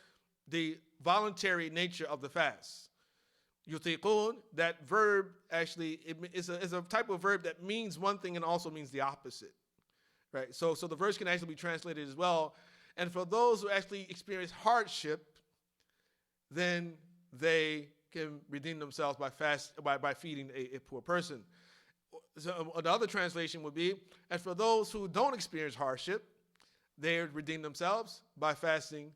the voluntary nature of the fast. Yutiqun, that verb actually is a type of verb that means one thing and also means the opposite. Right? So the verse can actually be translated as well. And for those who actually experience hardship, then they can redeem themselves by feeding a poor person. So another translation would be, and for those who don't experience hardship, they redeem themselves by fasting,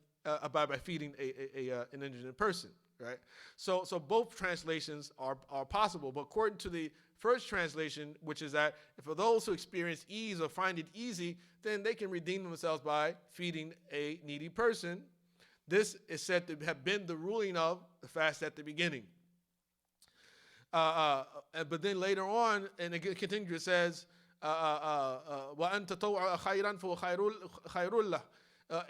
by feeding an indigent person. Right? So both translations are possible, but according to the first translation, which is that for those who experience ease or find it easy, then they can redeem themselves by feeding a needy person. This is said to have been the ruling of the fast at the beginning. But then later on, and it continues, it says, وَأَن تَطَوْعَ خَيْرًا فَخَيْرٌ لَهُ.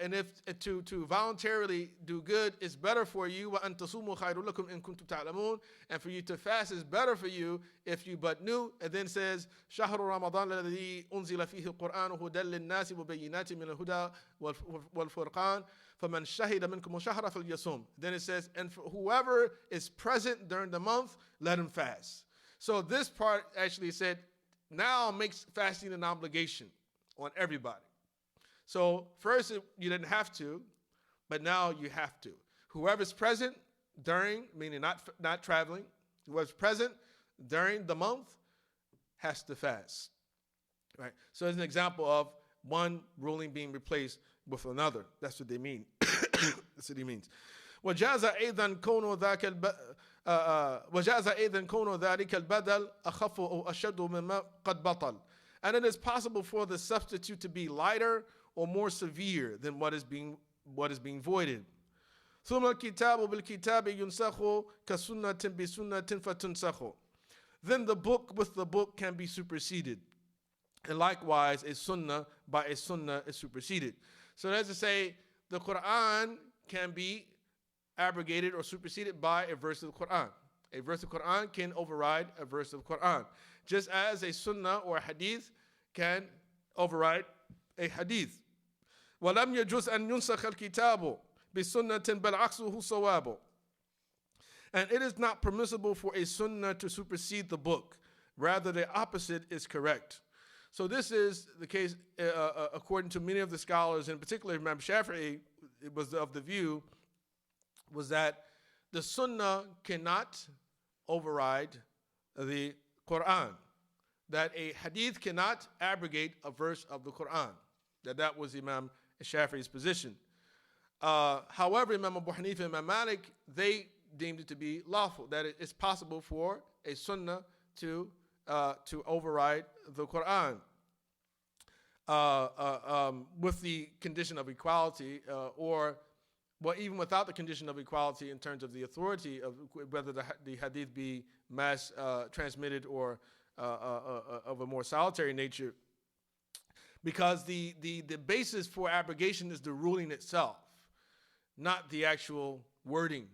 And if to voluntarily do good is better for you, وَأَن تَصُومُوا خَيْرٌ لَكُمْ إِن كُنتُمْ تَعْلَمُونَ. And for you to fast is better for you if you but knew. And then says, شَهْرُ رَمَضَانَ الَّذِي أُنزِلَ فِيهِ الْقُرْآنُ هُدًى لِلنَّاسِ وَبَيِّنَاتٍ مِنَ الْهُدَى وَالْفُرْقَانِ فَمَنْ شَهِدَ مِنْكُمُ الشَّهْرَ فَلْيَصُمْ. Then it says, and for whoever is present during the month, let him fast. So this part actually said, now makes fasting an obligation on everybody. So first you didn't have to, but now you have to. Whoever's present during, meaning not traveling, whoever's present during the month has to fast. Right? So it's an example of one ruling being replaced with another. That's what they mean. That's what he means. وجاز أيضا كون ذلك البدل أخف أو أشد مما قد بطل. And it is possible for the substitute to be lighter or more severe than what is being voided. ثم الكتاب بالكتاب ينسخ كسنة بسنة فتنسخ. Then the book with the book can be superseded. And likewise, a sunnah by a sunnah is superseded. So that's to say, the Quran can be abrogated or superseded by a verse of the Quran. A verse of the Quran can override a verse of the Quran. Just as a sunnah or a hadith can override a hadith. وَلَمْ يَجُزْ أَن يُنْسَخَ الْكِتَابُ بِسُنَّةٍ بَلْ عَكْسُهُ صَوَابٌ. And it is not permissible for a sunnah to supersede the book. Rather, the opposite is correct. So this is the case according to many of the scholars, in particular Imam Shafi'i was of the view was that the sunnah cannot override the Quran. That a hadith cannot abrogate a verse of the Quran. That was Imam Shafi'i's position. However, Imam Abu Hanifa and Imam Malik, they deemed it to be lawful, that it is possible for a sunnah to override the Quran. with the condition of equality, or well, even without the condition of equality in terms of the authority of whether the hadith be mass transmitted or of a more solitary nature, because the basis for abrogation is the ruling itself, not the actual wording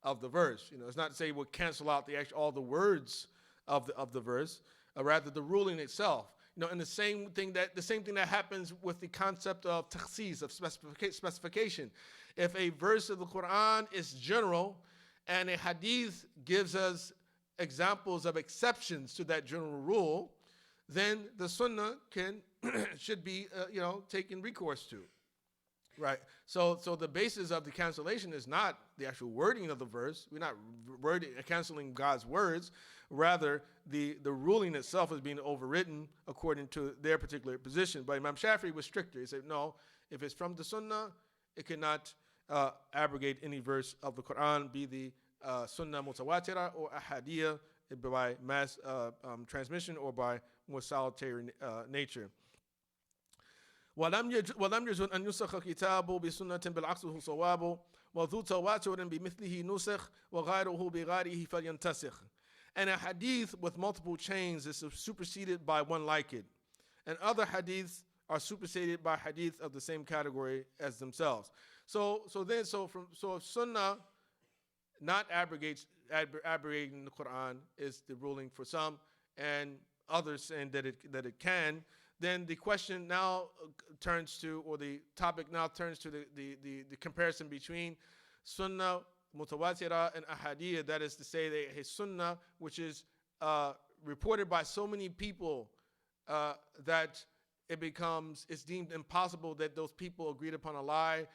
of the verse. It's not to say we'll cancel out all the words of the verse, rather the ruling itself. And the same thing that happens with the concept of takhsis, of specification. If a verse of the Quran is general and a hadith gives us examples of exceptions to that general rule, then the Sunnah should be taken recourse to. Right. So the basis of the cancellation is not the actual wording of the verse. We're not canceling God's words. Rather, the ruling itself is being overwritten according to their particular position. But Imam Shafi'i was stricter. He said, no, if it's from the Sunnah, it cannot abrogate any verse of the Quran, be the Sunnah Muttawaatir or ahsaabia, by mass transmission or by more solitary nature. ولم يجد أن ينسخ كتابه بسنة بالعكس هو صواب وذو تواتر بمثله نسخ وغيره بغيره فلينتسخ. And a hadith with multiple chains is superseded by one like it, and other hadiths are superseded by hadith of the same category as themselves. So if Sunnah not abrogating the Quran is the ruling for some, and others saying that it can, then the question now turns to, or the topic now turns to the comparison between Sunnah, Muttawaatir, and ahsaabia. That is to say, that a Sunnah which is reported by so many people that it's deemed impossible that those people agreed upon a lie.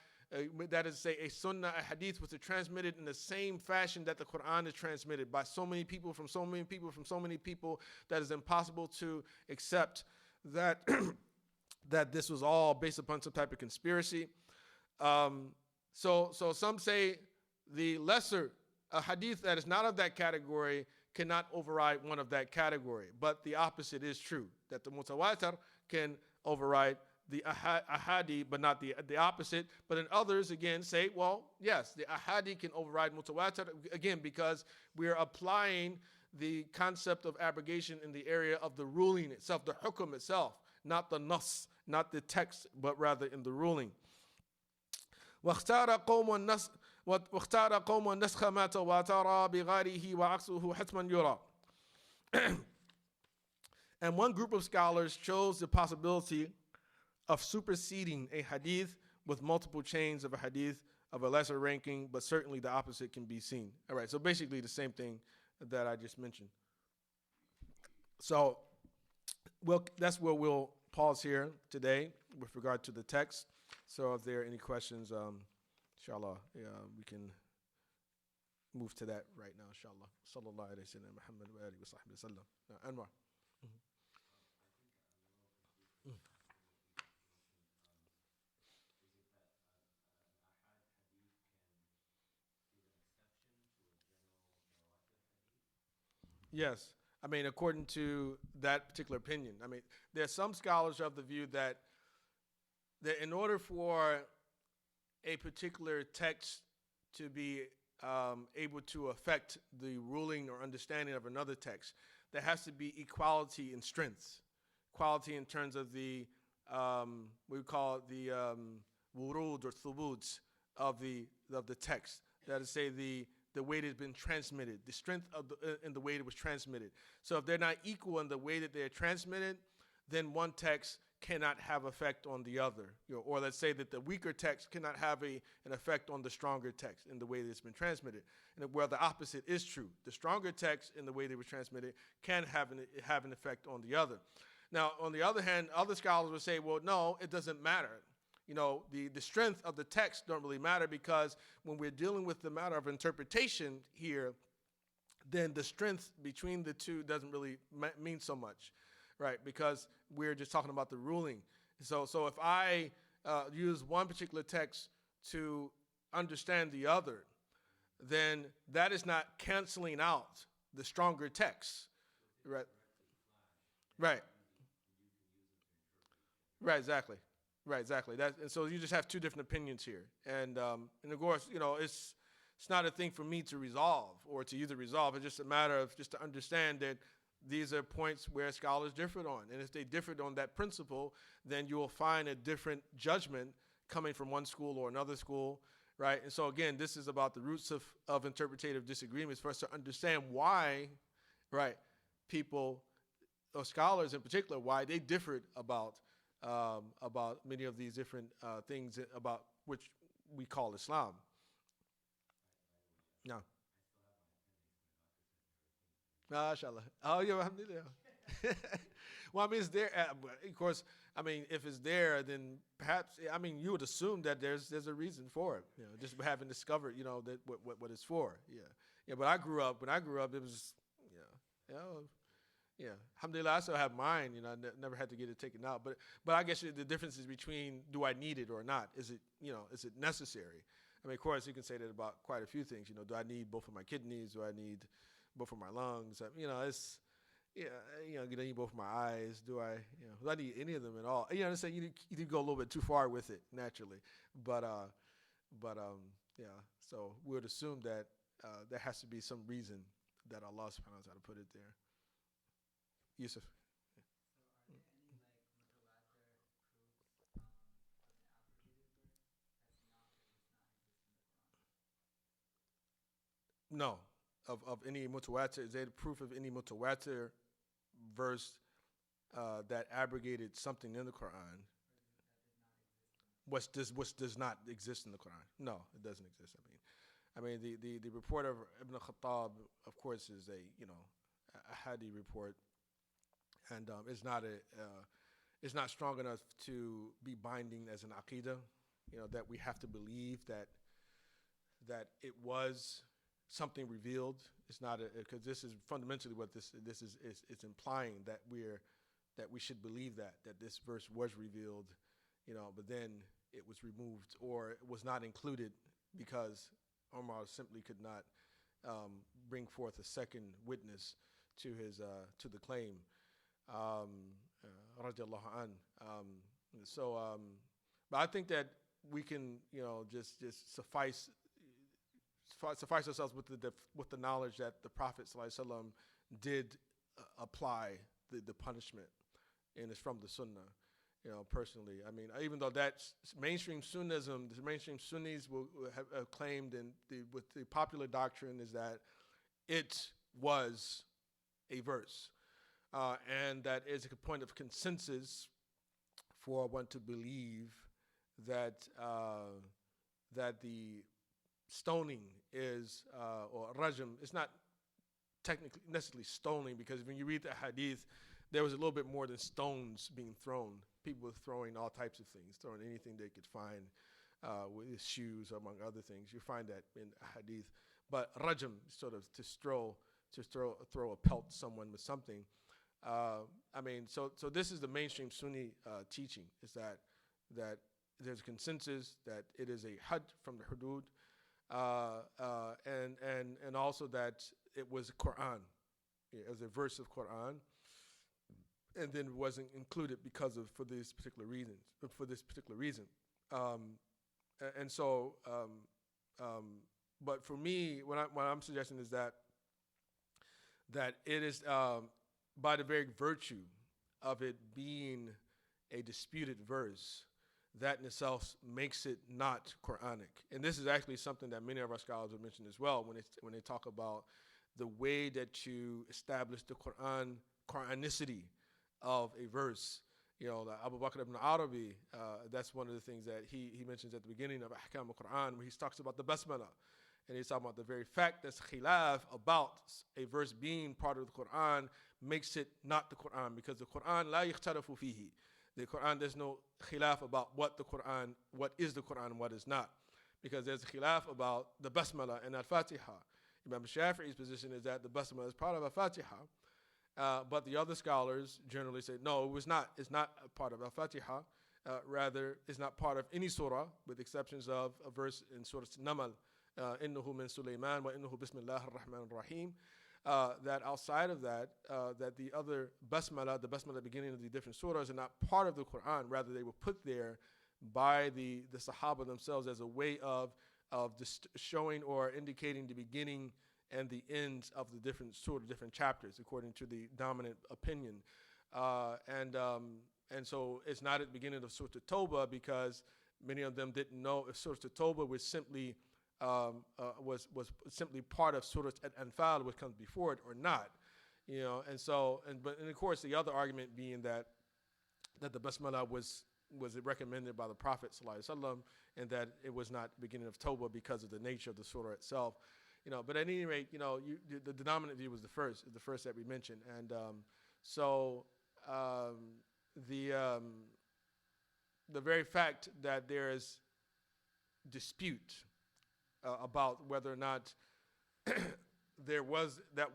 That is to say, a Sunnah, a hadith, which is transmitted in the same fashion that the Quran is transmitted by so many people, from so many people, from so many people, that is impossible to accept that that this was all based upon some type of conspiracy. So some say the lesser, a hadith that is not of that category, cannot override one of that category. But the opposite is true, that the Muttawaatir can override the ahadi, but not the opposite. But then others again say, well, yes, the ahadi can override Muttawaatir, again, because we are applying the concept of abrogation in the area of the ruling itself, the hukum itself, not the nas, not the text, but rather in the ruling. واختار قوم النسخ ما تواتر بغيره وعكسه حتما يرى. And one group of scholars chose the possibility of superseding a hadith with multiple chains of a hadith of a lesser ranking, but certainly the opposite can be seen. All right, so basically the same thing that I just mentioned. So that's where we'll pause here today with regard to the text. So if there are any questions, inshallah, we can move to that right now, inshallah. Sallallahu alayhi wa sallam, Muhammad wa alihi wa sahbihi wa sallam. Anwar. Yes. I mean, according to that particular opinion. I mean, there are some scholars of the view that in order for a particular text to be able to affect the ruling or understanding of another text, there has to be equality in strength. Equality in terms of the, we call it the wurud or thubuts of the text. That is to say, the way it has been transmitted, the strength of in the way it was transmitted. So if they're not equal in the way that they're transmitted, then one text cannot have effect on the other. Or let's say that the weaker text cannot have an effect on the stronger text in the way that it's been transmitted. And where the opposite is true. The stronger text in the way they were transmitted can have an effect on the other. Now, on the other hand, other scholars would say, well, no, it doesn't matter. The strength of the text don't really matter, because when we're dealing with the matter of interpretation here, then the strength between the two doesn't really mean so much, right? Because we're just talking about the ruling. So if I use one particular text to understand the other, then that is not canceling out the stronger text, right? Right. Right, exactly. Right, exactly. And so you just have two different opinions here, and of course, it's not a thing for me to resolve or to you to resolve. It's just a matter of just to understand that these are points where scholars differed on, and if they differed on that principle, then you will find a different judgment coming from one school or another school, right? And so again, this is about the roots of interpretative disagreements for us to understand why, right, people or scholars in particular, why they differed about many of these different things about which we call Islam. No. MashaAllah. Oh, yeah, alhamdulillah. Well, I mean, it's there. Of course, I mean, if it's there, then perhaps, I mean, you would assume that there's a reason for it, just having discovered, that what it's for. Yeah. Yeah, but when I grew up, it was, yeah. Alhamdulillah, I still have mine, I never had to get it taken out. But I guess the difference is between, do I need it or not? Is it necessary? I mean, of course, you can say that about quite a few things. Do I need both of my kidneys? Do I need both of my lungs? It's, do I need both of my eyes? Do I need any of them at all? I'm saying you go a little bit too far with it naturally, but yeah. So we would assume that there has to be some reason that Allah subhanahu wa ta'ala put it there. Yusuf. So are there any Muttawaatir proofs of an abrogated verse that's not exist in the Quran? No. Of any Muttawaatir, is there proof of any Muttawaatir verse that abrogated something in the Quran? Which does not exist in the Quran? No, it doesn't exist. I mean, the report of Ibn Khattab, of course, is a hadith report, and it's not strong enough to be binding as an aqidah. That we have to believe that it was something revealed. It's not because this is fundamentally what this is. It's implying that we should believe that this verse was revealed, but then it was removed or it was not included because Umar simply could not bring forth a second witness to the claim. Radiallahu an. But I think that we can just suffice ourselves with the knowledge that the Prophet ﷺ did apply the punishment, and it's from the Sunnah. Personally, I mean, even though that's mainstream Sunnism, the mainstream Sunnis will have claimed, and with the popular doctrine is that it was a verse, and that is a point of consensus for one to believe that the stoning is, or rajm, it's not technically necessarily stoning, because when you read the hadith, there was a little bit more than stones being thrown. People were throwing all types of things, throwing anything they could find with shoes, among other things. You find that in hadith. But rajm, sort of to throw a pelt to someone with something. I mean, so this is the mainstream Sunni teaching, is that there's a consensus that it is a had from the hudud, and also that it was Quran, as a verse of Quran, and then it wasn't included for this particular reason. But for me, what I'm suggesting is that it is by the very virtue of it being a disputed verse, that in itself makes it not Quranic. And this is actually something that many of our scholars have mentioned as well when they talk about the way that you establish the Quranicity of a verse. Abu Bakr ibn Arabi, that's one of the things that he mentions at the beginning of Ahkam al-Quran, where he talks about the basmala. And he's talking about the very fact that khilaf about a verse being part of the Quran makes it not the Quran, because the Quran la yakhtalafu fihi. The Quran, there's no khilaf about what is the Quran and what is not. Because there's a khilaf about the basmala and al-Fatiha. Imam Shafi'i's position is that the basmala is part of al-Fatiha. But the other scholars generally say, no, it's not a part of al-Fatiha. Rather, it's not part of any surah, with exceptions of a verse in Surah Namal, innahu min Sulaiman wa innahu bismillah ar-Rahman ar-Rahim. that outside of that, that the other basmala, the basmala beginning of the different surahs, are not part of the Quran. Rather, they were put there by the Sahaba themselves as a way of just showing or indicating the beginning and the ends of the different surah, different chapters, according to the dominant opinion. And so it's not at the beginning of Surah Tawbah because many of them didn't know if Surah Tawbah was simply was simply part of Surah Al-Anfal, which comes before it, or not. And so and of course the other argument being that the basmala was recommended by the Prophet ﷺ, and that it was not the beginning of Tawbah because of the nature of the surah itself. But at any rate, the dominant view was the first that we mentioned, and the very fact that there is dispute about whether or not that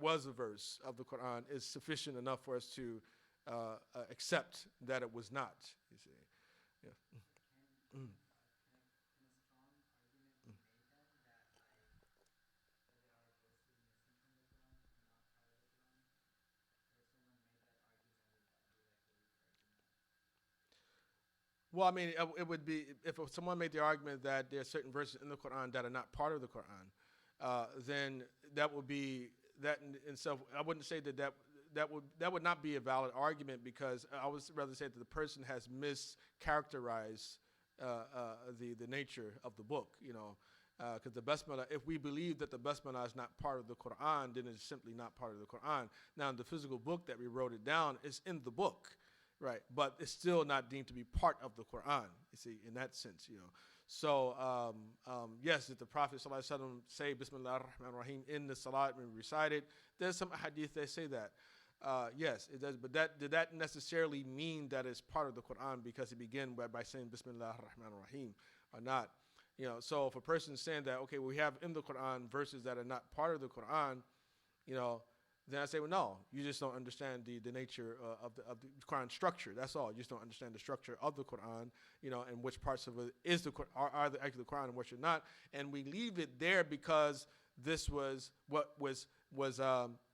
was a verse of the Quran is sufficient enough for us to accept that it was not. You see, yeah. Can a strong argument be made then that there are verses missing from the Quran and not part of the Quran? Or if someone made that argument, would that be like a weak argument? Well, I mean, it would be if someone made the argument that there are certain verses in the Quran that are not part of the Quran, then that would be that in itself. I wouldn't say that would not be a valid argument, because I would rather say that the person has mischaracterized the nature of the book. Because the basmala, if we believe that the basmala is not part of the Quran, then it's simply not part of the Quran. Now, in the physical book that we wrote it down, it's in the book. Right, but it's still not deemed to be part of the Quran, you see, in that sense, So, yes, did the Prophet ﷺ say Bismillah ar-Rahman ar-Rahim in the Salat when we recite it? There's some hadith that say that. Yes, it does, but did that necessarily mean that it's part of the Quran because it began by saying Bismillah ar-Rahman ar-Rahim or not? So if a person is saying that, okay, we have in the Quran verses that are not part of the Quran, then I say, well, no, you just don't understand the nature of the Quran structure. That's all. You just don't understand the structure of the Quran, and which parts of it is the are actually the Quran and which are not. And we leave it there because this was what was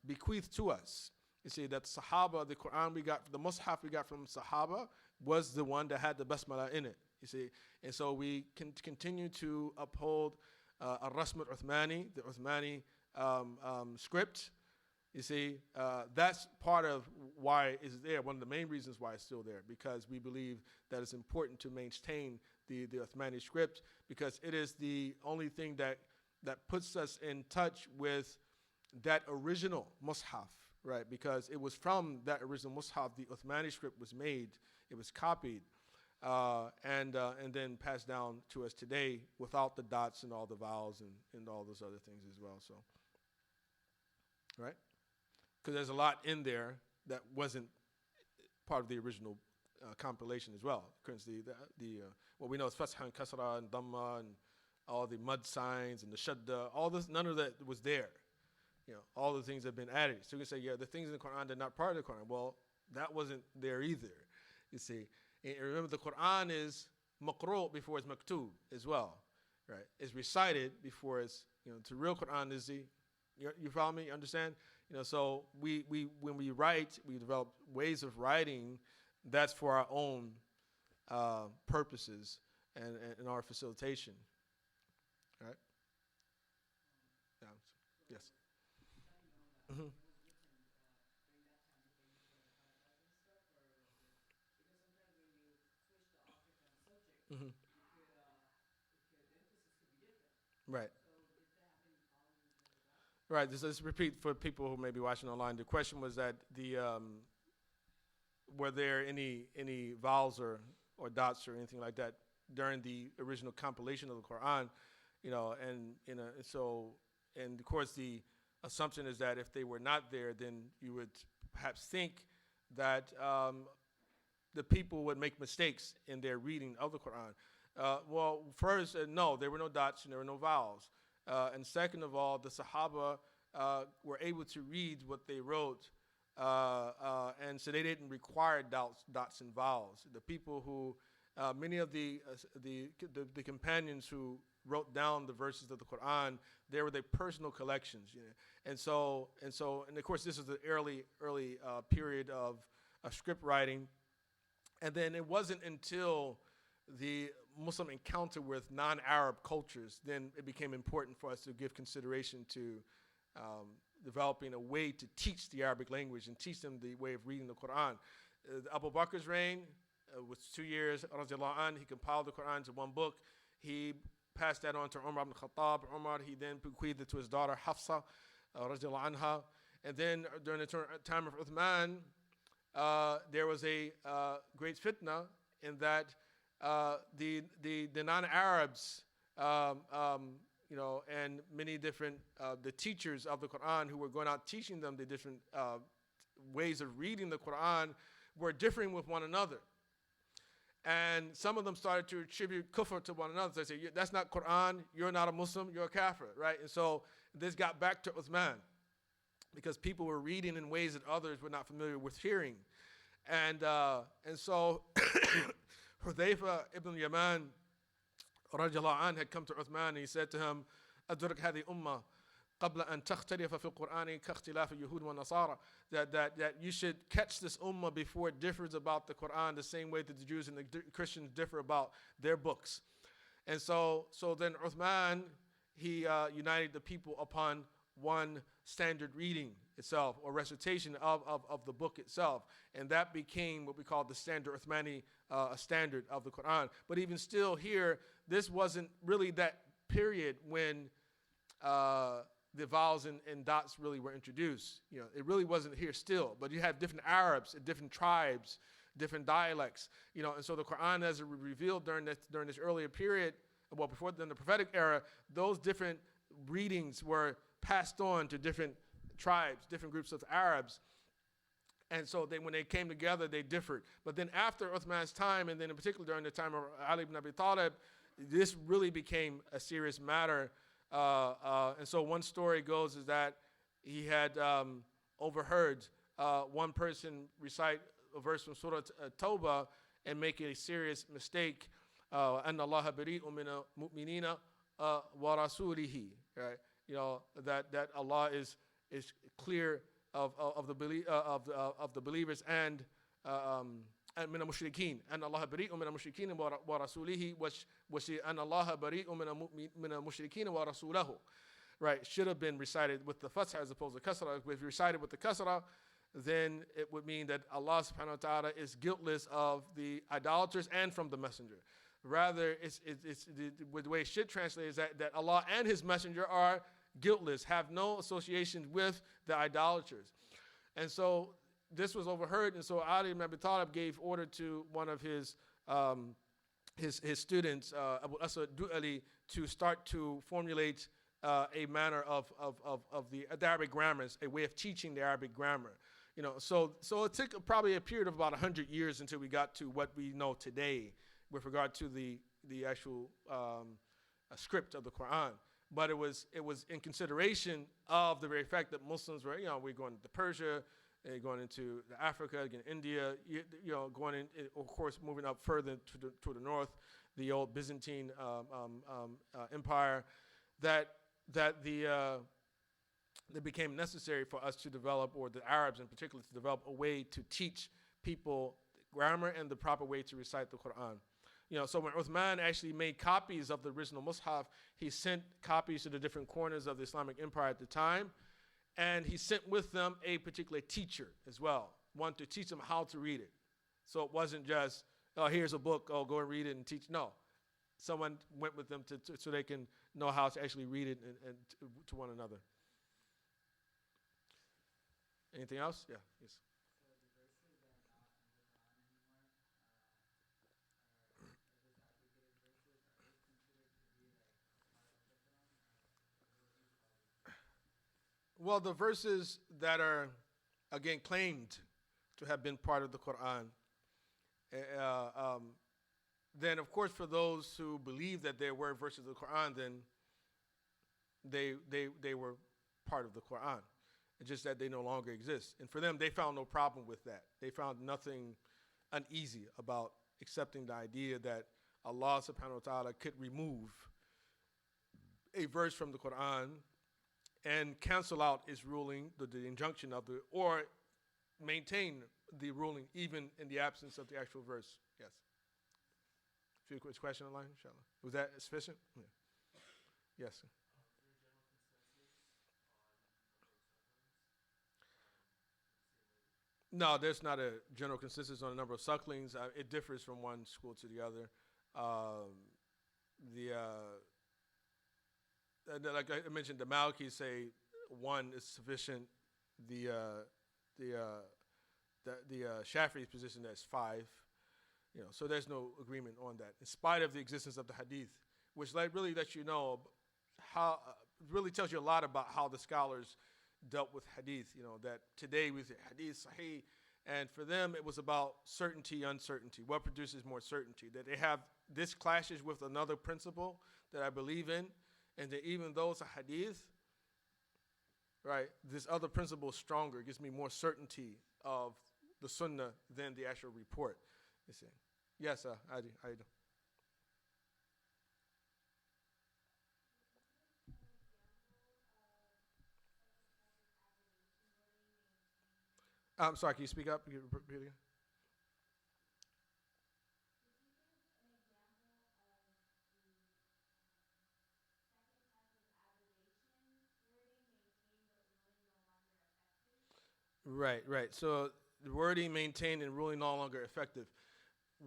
bequeathed to us. You see, that Sahaba, the Quran we got, the Mus'haf we got from Sahaba was the one that had the basmala in it. You see, and so we can continue to uphold Ar-Rasm al-Uthmani, the Uthmani script. You see, that's part of why it's there. One of the main reasons why it's still there, because we believe that it's important to maintain the Uthmani script, because it is the only thing that puts us in touch with that original Mus'haf, right? Because it was from that original Mus'haf the Uthmani script was made, it was copied, and then passed down to us today without the dots and all the vowels and all those other things as well. So, right? Because there's a lot in there that wasn't part of the original compilation as well. For instance, what we know is Fatha and Kasra and Dhamma and all the mud signs and the Shadda, all this, none of that was there. All the things have been added. So you can say, yeah, the things in the Quran that are not part of the Quran. Well, that wasn't there either, you see. And remember, the Quran is maqru' before it's maktub as well, right? It's recited before it's, the real Quran is you follow me? You understand? So we when we write, we develop ways of writing that's for our own purposes and our facilitation. All right? Yeah. Yes. Mm-hmm. Mm-hmm. Right. Right. Let's repeat for people who may be watching online. The question was that were there any vowels or dots or anything like that during the original compilation of the Quran, and of course the assumption is that if they were not there, then you would perhaps think that the people would make mistakes in their reading of the Quran. Well, first, no, there were no dots and there were no vowels. And second of all, the Sahaba were able to read what they wrote, and so they didn't require dots and vowels. The people who, many of the companions who wrote down the verses of the Quran. They were their personal collections, you know? And of course, this is the early period of script writing. And then it wasn't until the Muslim encounter with non-Arab cultures, then it became important for us to give consideration to developing a way to teach the Arabic language and teach them the way of reading the Quran. Abu Bakr's reign was 2 years. Radiallahu anh, he compiled the Quran into one book. He passed that on to Umar ibn Khattab. Umar, he then bequeathed it to his daughter Hafsa, radiallahu anha. And then during the time of Uthman, there was a great fitna in that the non-Arabs, you know, and many different the teachers of the Quran who were going out teaching them the different ways of reading the Quran were differing with one another. And some of them started to attribute kufr to one another. They say, that's not Quran, you're not a Muslim, you're a kafir, right? And so this got back to Uthman because people were reading in ways that others were not familiar with hearing. And so Hudhayfa ibn Yaman radiallahu anh had come to Uthman and he said to him, أدرك هذه أمة قبل أن تختلف في القرآن كاختلاف اليهود والنصارى, that you should catch this ummah before it differs about the Quran the same way that the Jews and the Christians differ about their books. And so then Uthman, he united the people upon one standard reading itself or recitation of the book itself. And that became what we call the standard Uthmani standard of the Quran. But even still here, this wasn't really that period when the vowels and dots really were introduced. You know, it really wasn't here still, but you have different Arabs and different tribes, different dialects, you know, and so the Quran as it was revealed during this earlier period, well, before then the prophetic era, those different readings were passed on to different tribes, different groups of Arabs. And so when they came together, they differed. But then after Uthman's time, and then in particular during the time of Ali ibn Abi Talib, this really became a serious matter. And so one story goes is that he had overheard one person recite a verse from Surah Tawbah and make a serious mistake. أَنَّ اللَّهَ بَرِيءٌ مِّنَ الْمُؤْمِنِينَ وَرَسُولِهِ, right? You know, that Allah is clear of the believers and من المشركين أن الله بريء من المشركين ورسوله أن الله بريء من المشركين ورسوله, right? Should have been recited with the fatha as opposed to kasra. If we recited with the kasra, then it would mean that Allah subhanahu wa ta'ala is guiltless of the idolaters and from the messenger. Rather, the way it should translate is that Allah and his messenger are guiltless, have no association with the idolaters. And so this was overheard, and so Ali ibn Abi Talib gave order to one of his students, Abu Asad Du'ali, to start to formulate a manner of the Arabic grammars, a way of teaching the Arabic grammar. You know, so it took probably a period of about 100 years until we got to what we know today with regard to the actual script of the Quran. But it was in consideration of the very fact that Muslims were, you know, we're going to Persia, going into Africa, again, India, you know, going in, of course, moving up further to the north, the old Byzantine empire, that it became necessary for us to develop, or the Arabs in particular, to develop a way to teach people grammar and the proper way to recite the Quran. You know, so when Uthman actually made copies of the original Mus'haf, he sent copies to the different corners of the Islamic empire at the time. And he sent with them a particular teacher as well, one to teach them how to read it. So it wasn't just, oh, here's a book, oh, go and read it and teach. No, someone went with them so they can know how to actually read it and to one another. Anything else? Yeah, yes. So the verses that are not in the Quran anymore, are those abrogated verses, are those considered to be like part of the Quran, or what do you call them? Well, the verses that are, again, claimed to have been part of the Quran, then, of course, for those who believe that there were verses of the Quran, then they were part of the Quran. It's just that they no longer exist. And for them, they found no problem with that. They found nothing uneasy about accepting the idea that Allah subhanahu wa ta'ala could remove a verse from the Quran and cancel out its ruling, the injunction of the, or maintain the ruling even in the absence of the actual verse. Yes. Few quick question online, inshallah. Was that sufficient? Yeah. Yes. Sir. No, there's not a general consensus on the number of sucklings. It differs from one school to the other. Like I mentioned, the Malikis say one is sufficient. The Shafi'i's position that's 5. So there's no agreement on that, in spite of the existence of the Hadith, which really lets you know how really tells you a lot about how the scholars dealt with Hadith. That today we say Hadith Sahih, and for them it was about certainty, uncertainty. What produces more certainty? That they have this clashes with another principle that I believe in, and that even though it's a Hadith, right, this other principle is stronger. It gives me more certainty of the Sunnah than the actual report. You see? Yes, Adi, how you doing? I'm sorry, can you speak up? Can you repeat again? Right. So the wording maintained and ruling no longer effective.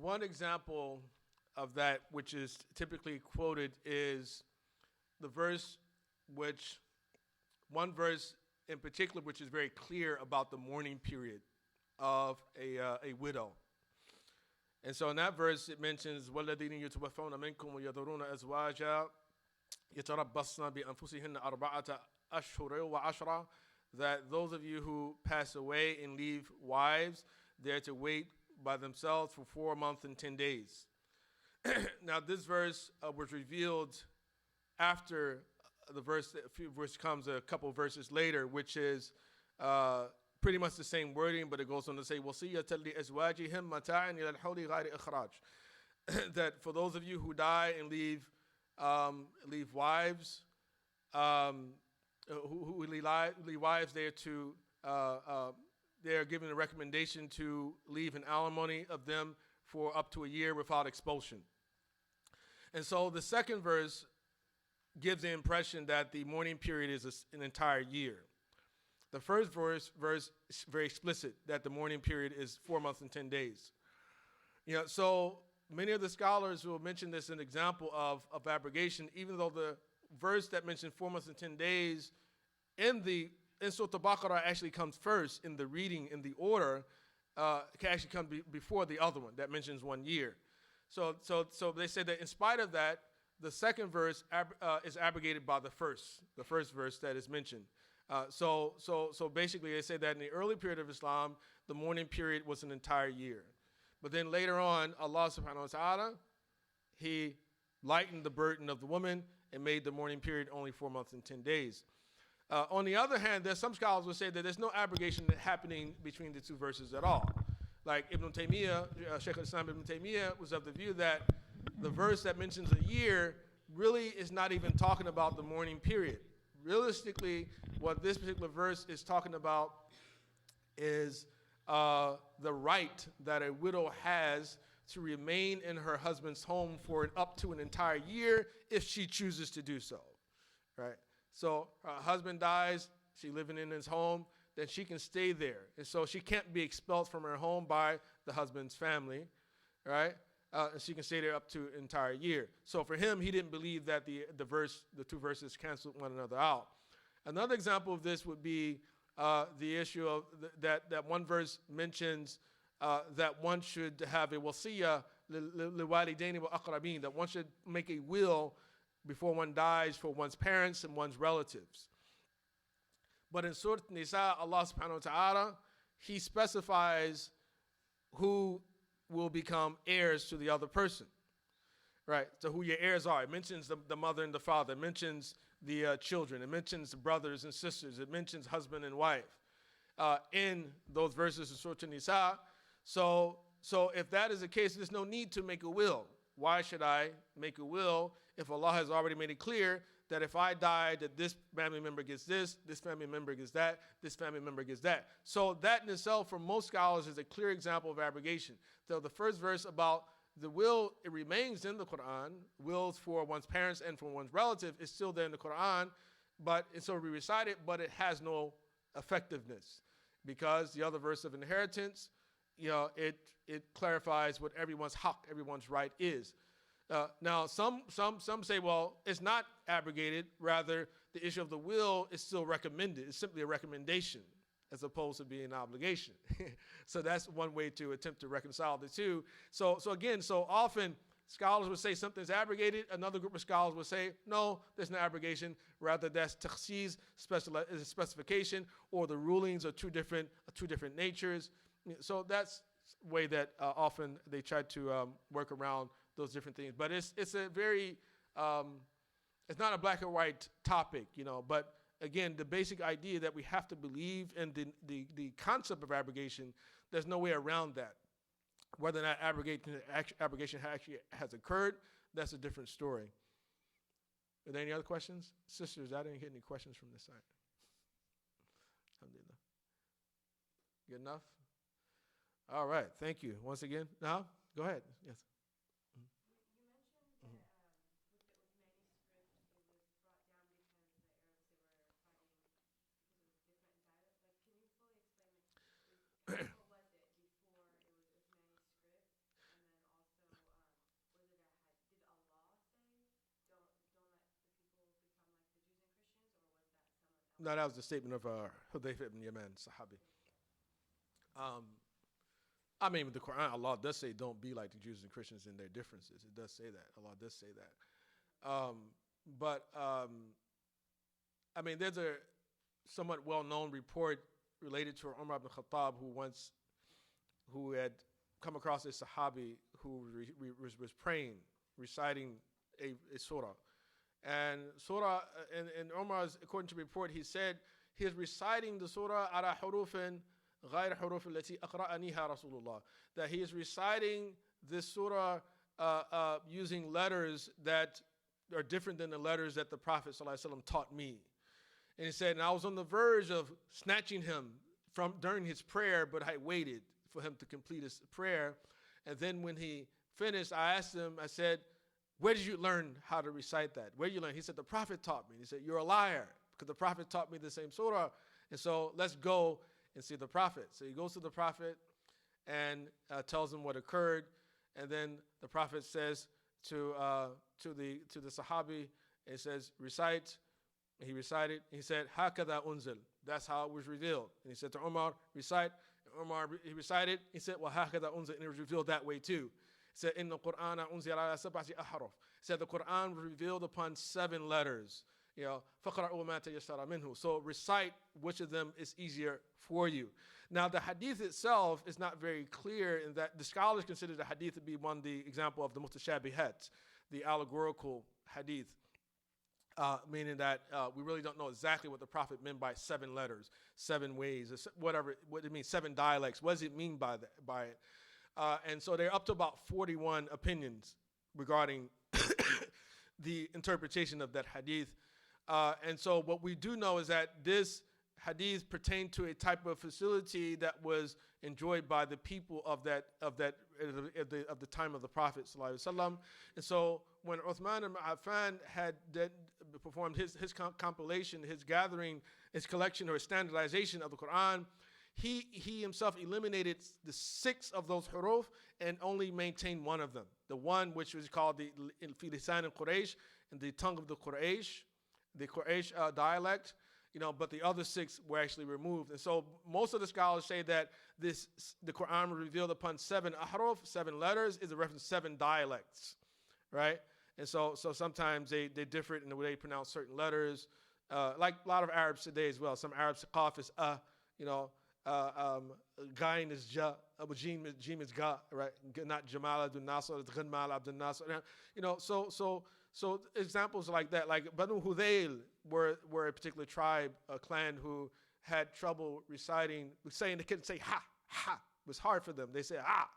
One example of that, which is typically quoted, is the verse one verse in particular, which is very clear about the mourning period of a widow. And so in that verse, it mentions, وَالَّذِينَ يُتَوَفَّوْنَ مِنْكُمْ وَيَذَرُونَ أَزْوَاجًا يَتَرَبَّصْنَ بِأَنفُسِهِنَّ أَرْبَعَةَ أَشْهُرٍ وَعَشْرًا, that those of you who pass away and leave wives, they're to wait by themselves for 4 months and 10 days. Now, this verse was revealed after the verse, which comes a couple of verses later, which is pretty much the same wording, but it goes on to say, وَصِيَّةً لِأَزْوَاجِهِمْ مَتَاعًا إِلَى الْحَوْلِ غَيْرِ إِخْرَاجٍ, that for those of you who die and leave wives, who leave wives, they are given a recommendation to leave an alimony of them for up to a year without expulsion. And so the second verse gives the impression that the mourning period is an entire year. The first verse is very explicit that the mourning period is 4 months and 10 days. So many of the scholars will mention this as an example of abrogation, even though the verse that mentioned 4 months and 10 days in Surah Al-Baqarah actually comes first in the reading, in the order, can actually come before the other one that mentions 1 year. So they say that in spite of that, the second verse is abrogated by the first verse that is mentioned. So basically they say that in the early period of Islam, the mourning period was an entire year. But then later on, Allah subhanahu wa ta'ala, He lightened the burden of the woman and made the mourning period only 4 months and 10 days. On the other hand, there's some scholars will say that there's no abrogation happening between the two verses at all. Like Ibn Taymiyyah, Shaykh al-Islam Ibn Taymiyyah was of the view that the verse that mentions a year really is not even talking about the mourning period. Realistically, what this particular verse is talking about is the right that a widow has to remain in her husband's home for up to an entire year if she chooses to do so, right? So her husband dies, she's living in his home, then she can stay there. And so she can't be expelled from her home by the husband's family, right? And she can stay there up to an entire year. So for him, he didn't believe that the two verses canceled one another out. Another example of this would be the issue of that one verse mentions that one should have a wasiyah liwalidaini wa aqrabin, that one should make a will before one dies for one's parents and one's relatives. But in Surah Nisa, Allah subhanahu wa ta'ala, He specifies who will become heirs to the other person, right? So who your heirs are. It mentions the mother and the father. It mentions the children. It mentions the brothers and sisters. It mentions husband and wife in those verses in Surah Nisa. So if that is the case, there's no need to make a will. Why should I make a will if Allah has already made it clear that if I die, that this family member gets this family member gets that, this family member gets that. So that in itself, for most scholars, is a clear example of abrogation. So the first verse about the will, it remains in the Quran. Wills for one's parents and for one's relative is still there in the Quran, but so we recite it, but it has no effectiveness because the other verse of inheritance, it clarifies what everyone's haqq, everyone's right is. Now, some say, well, it's not abrogated. Rather, the issue of the will is still recommended. It's simply a recommendation as opposed to being an obligation. So that's one way to attempt to reconcile the two. So often scholars would say something's abrogated. Another group of scholars would say, no, there's no abrogation. Rather, that's takhsis, is a specification, or the rulings are two different natures. So that's the way that often they try to work around those different things. But it's a very, it's not a black or white topic, but again, the basic idea that we have to believe in the concept of abrogation, there's no way around that. Whether or not abrogation actually has occurred, that's a different story. Are there any other questions? Sisters, I didn't get any questions from this side. Alhamdulillah. Good enough? All right, thank you. Once again, now, go ahead. Yes. No, that was the statement of Hudayfa ibn Yaman, Sahabi. I mean, the Quran, Allah does say, don't be like the Jews and Christians in their differences. It does say that. Allah does say that. I mean, there's a somewhat well-known report related to Umar ibn Khattab who had come across a Sahabi who was praying, reciting a surah. And surah, in Umar's, according to report, he said he is reciting the surah ala hurufin غير حروف التي أقرأنيها رسول الله. That he is reciting this surah using letters that are different than the letters that the Prophet ﷺ taught me. And he said, and I was on the verge of snatching him from during his prayer, but I waited for him to complete his prayer. And then when he finished, I asked him, I said, where did you learn how to recite that? Where did you learn? He said, the Prophet taught me. He said, you're a liar, because the Prophet taught me the same surah. And so let's go and see the Prophet. So he goes to the Prophet and tells him what occurred. And then the Prophet says to the Sahabi, he says, recite. And he recited. And he said, Hakada unzil. That's how it was revealed. And he said to Umar, recite. And Umar, he recited. He said, well, Hakada unzil. And it was revealed that way too. He said, in the Quran, unzil ala sab'ati ahruf. He said, the Quran was revealed upon 7 letters. فَقْرَأُوا مَا تَيَسَّرَ مِنْهُ. So recite which of them is easier for you. Now, the hadith itself is not very clear in that the scholars consider the hadith to be the example of the mutashabihat, the allegorical hadith, meaning that we really don't know exactly what the Prophet meant by 7 letters, 7 ways, what it means, 7 dialects. What does it mean by it? And so they're up to about 41 opinions regarding the interpretation of that hadith. And so what we do know is that this hadith pertained to a type of facility that was enjoyed by the people of the time of the Prophet ﷺ. And so when Uthman ibn Affan had performed his compilation, his gathering, his collection or his standardization of the Quran, he himself eliminated the 6 of those huruf and only maintained 1 of them. The one which was called the fi lisan al-Quraysh, in the tongue of the Quraysh dialect, but the other 6 were actually removed. And so most of the scholars say that the Quran was revealed upon 7 ahruf, 7 letters, is a reference to 7 dialects, right? And so sometimes they differ in the way they pronounce certain letters, like a lot of Arabs today as well. Some Arabs, qaf is gain is ja, jim is ga, right? Not Jamal Abdul Nasr, it's Ghanmal Abdul Nasr. So examples like that, like Banu Hudayl were a particular tribe, a clan who had trouble reciting, saying they couldn't say ha. It was hard for them. They say ah,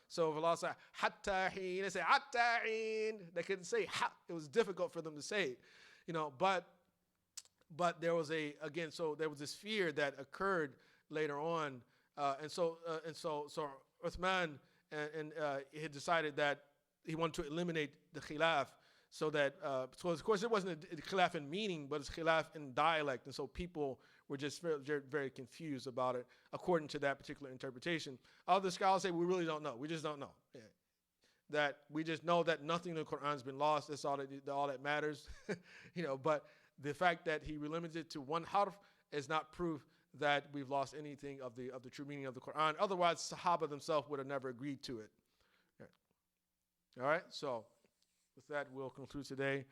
So if Allah said hatta heen, they say hatta heen. They couldn't say ha. It was difficult for them to say it. But there was so there was this fear that occurred later on, and so Uthman he had decided that he wanted to eliminate the khilaf, so that so of course it wasn't a khilaf in meaning, but it's khilaf in dialect, and so people were just very, very confused about it according to that particular interpretation. Other scholars say we really don't know. We just don't know. Yeah. That we just know that nothing in the Quran has been lost. That's all that matters. But the fact that he limited it to one harf is not proof that we've lost anything of the true meaning of the Quran. Otherwise, Sahaba themselves would have never agreed to it. Okay. All right. So with that, we'll conclude today,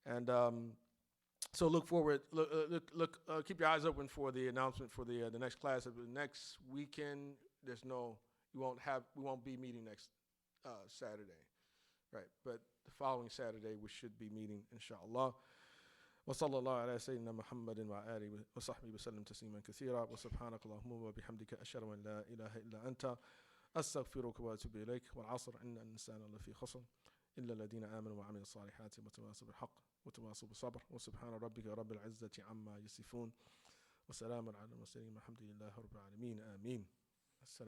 and so look forward. Keep your eyes open for the announcement for the next class. The next weekend, we won't be meeting next Saturday, right? But the following Saturday, we should be meeting, inshallah. وصلى الله على سيدنا محمد وآله وصحبه وسلم تسليما كثيرا وسبحانك اللهم وبحمدك أشهد أن لا إله إلا أنت أستغفرك وأتوب إليك والعصر إن الإنسان لفي خسر إلا الذين آمنوا وعملوا الصالحات وتواصوا بالحق وتواصوا بالصبر وسبحان ربك رب العزة عما يصفون وسلام على المرسلين والحمد لله رب العالمين آمين.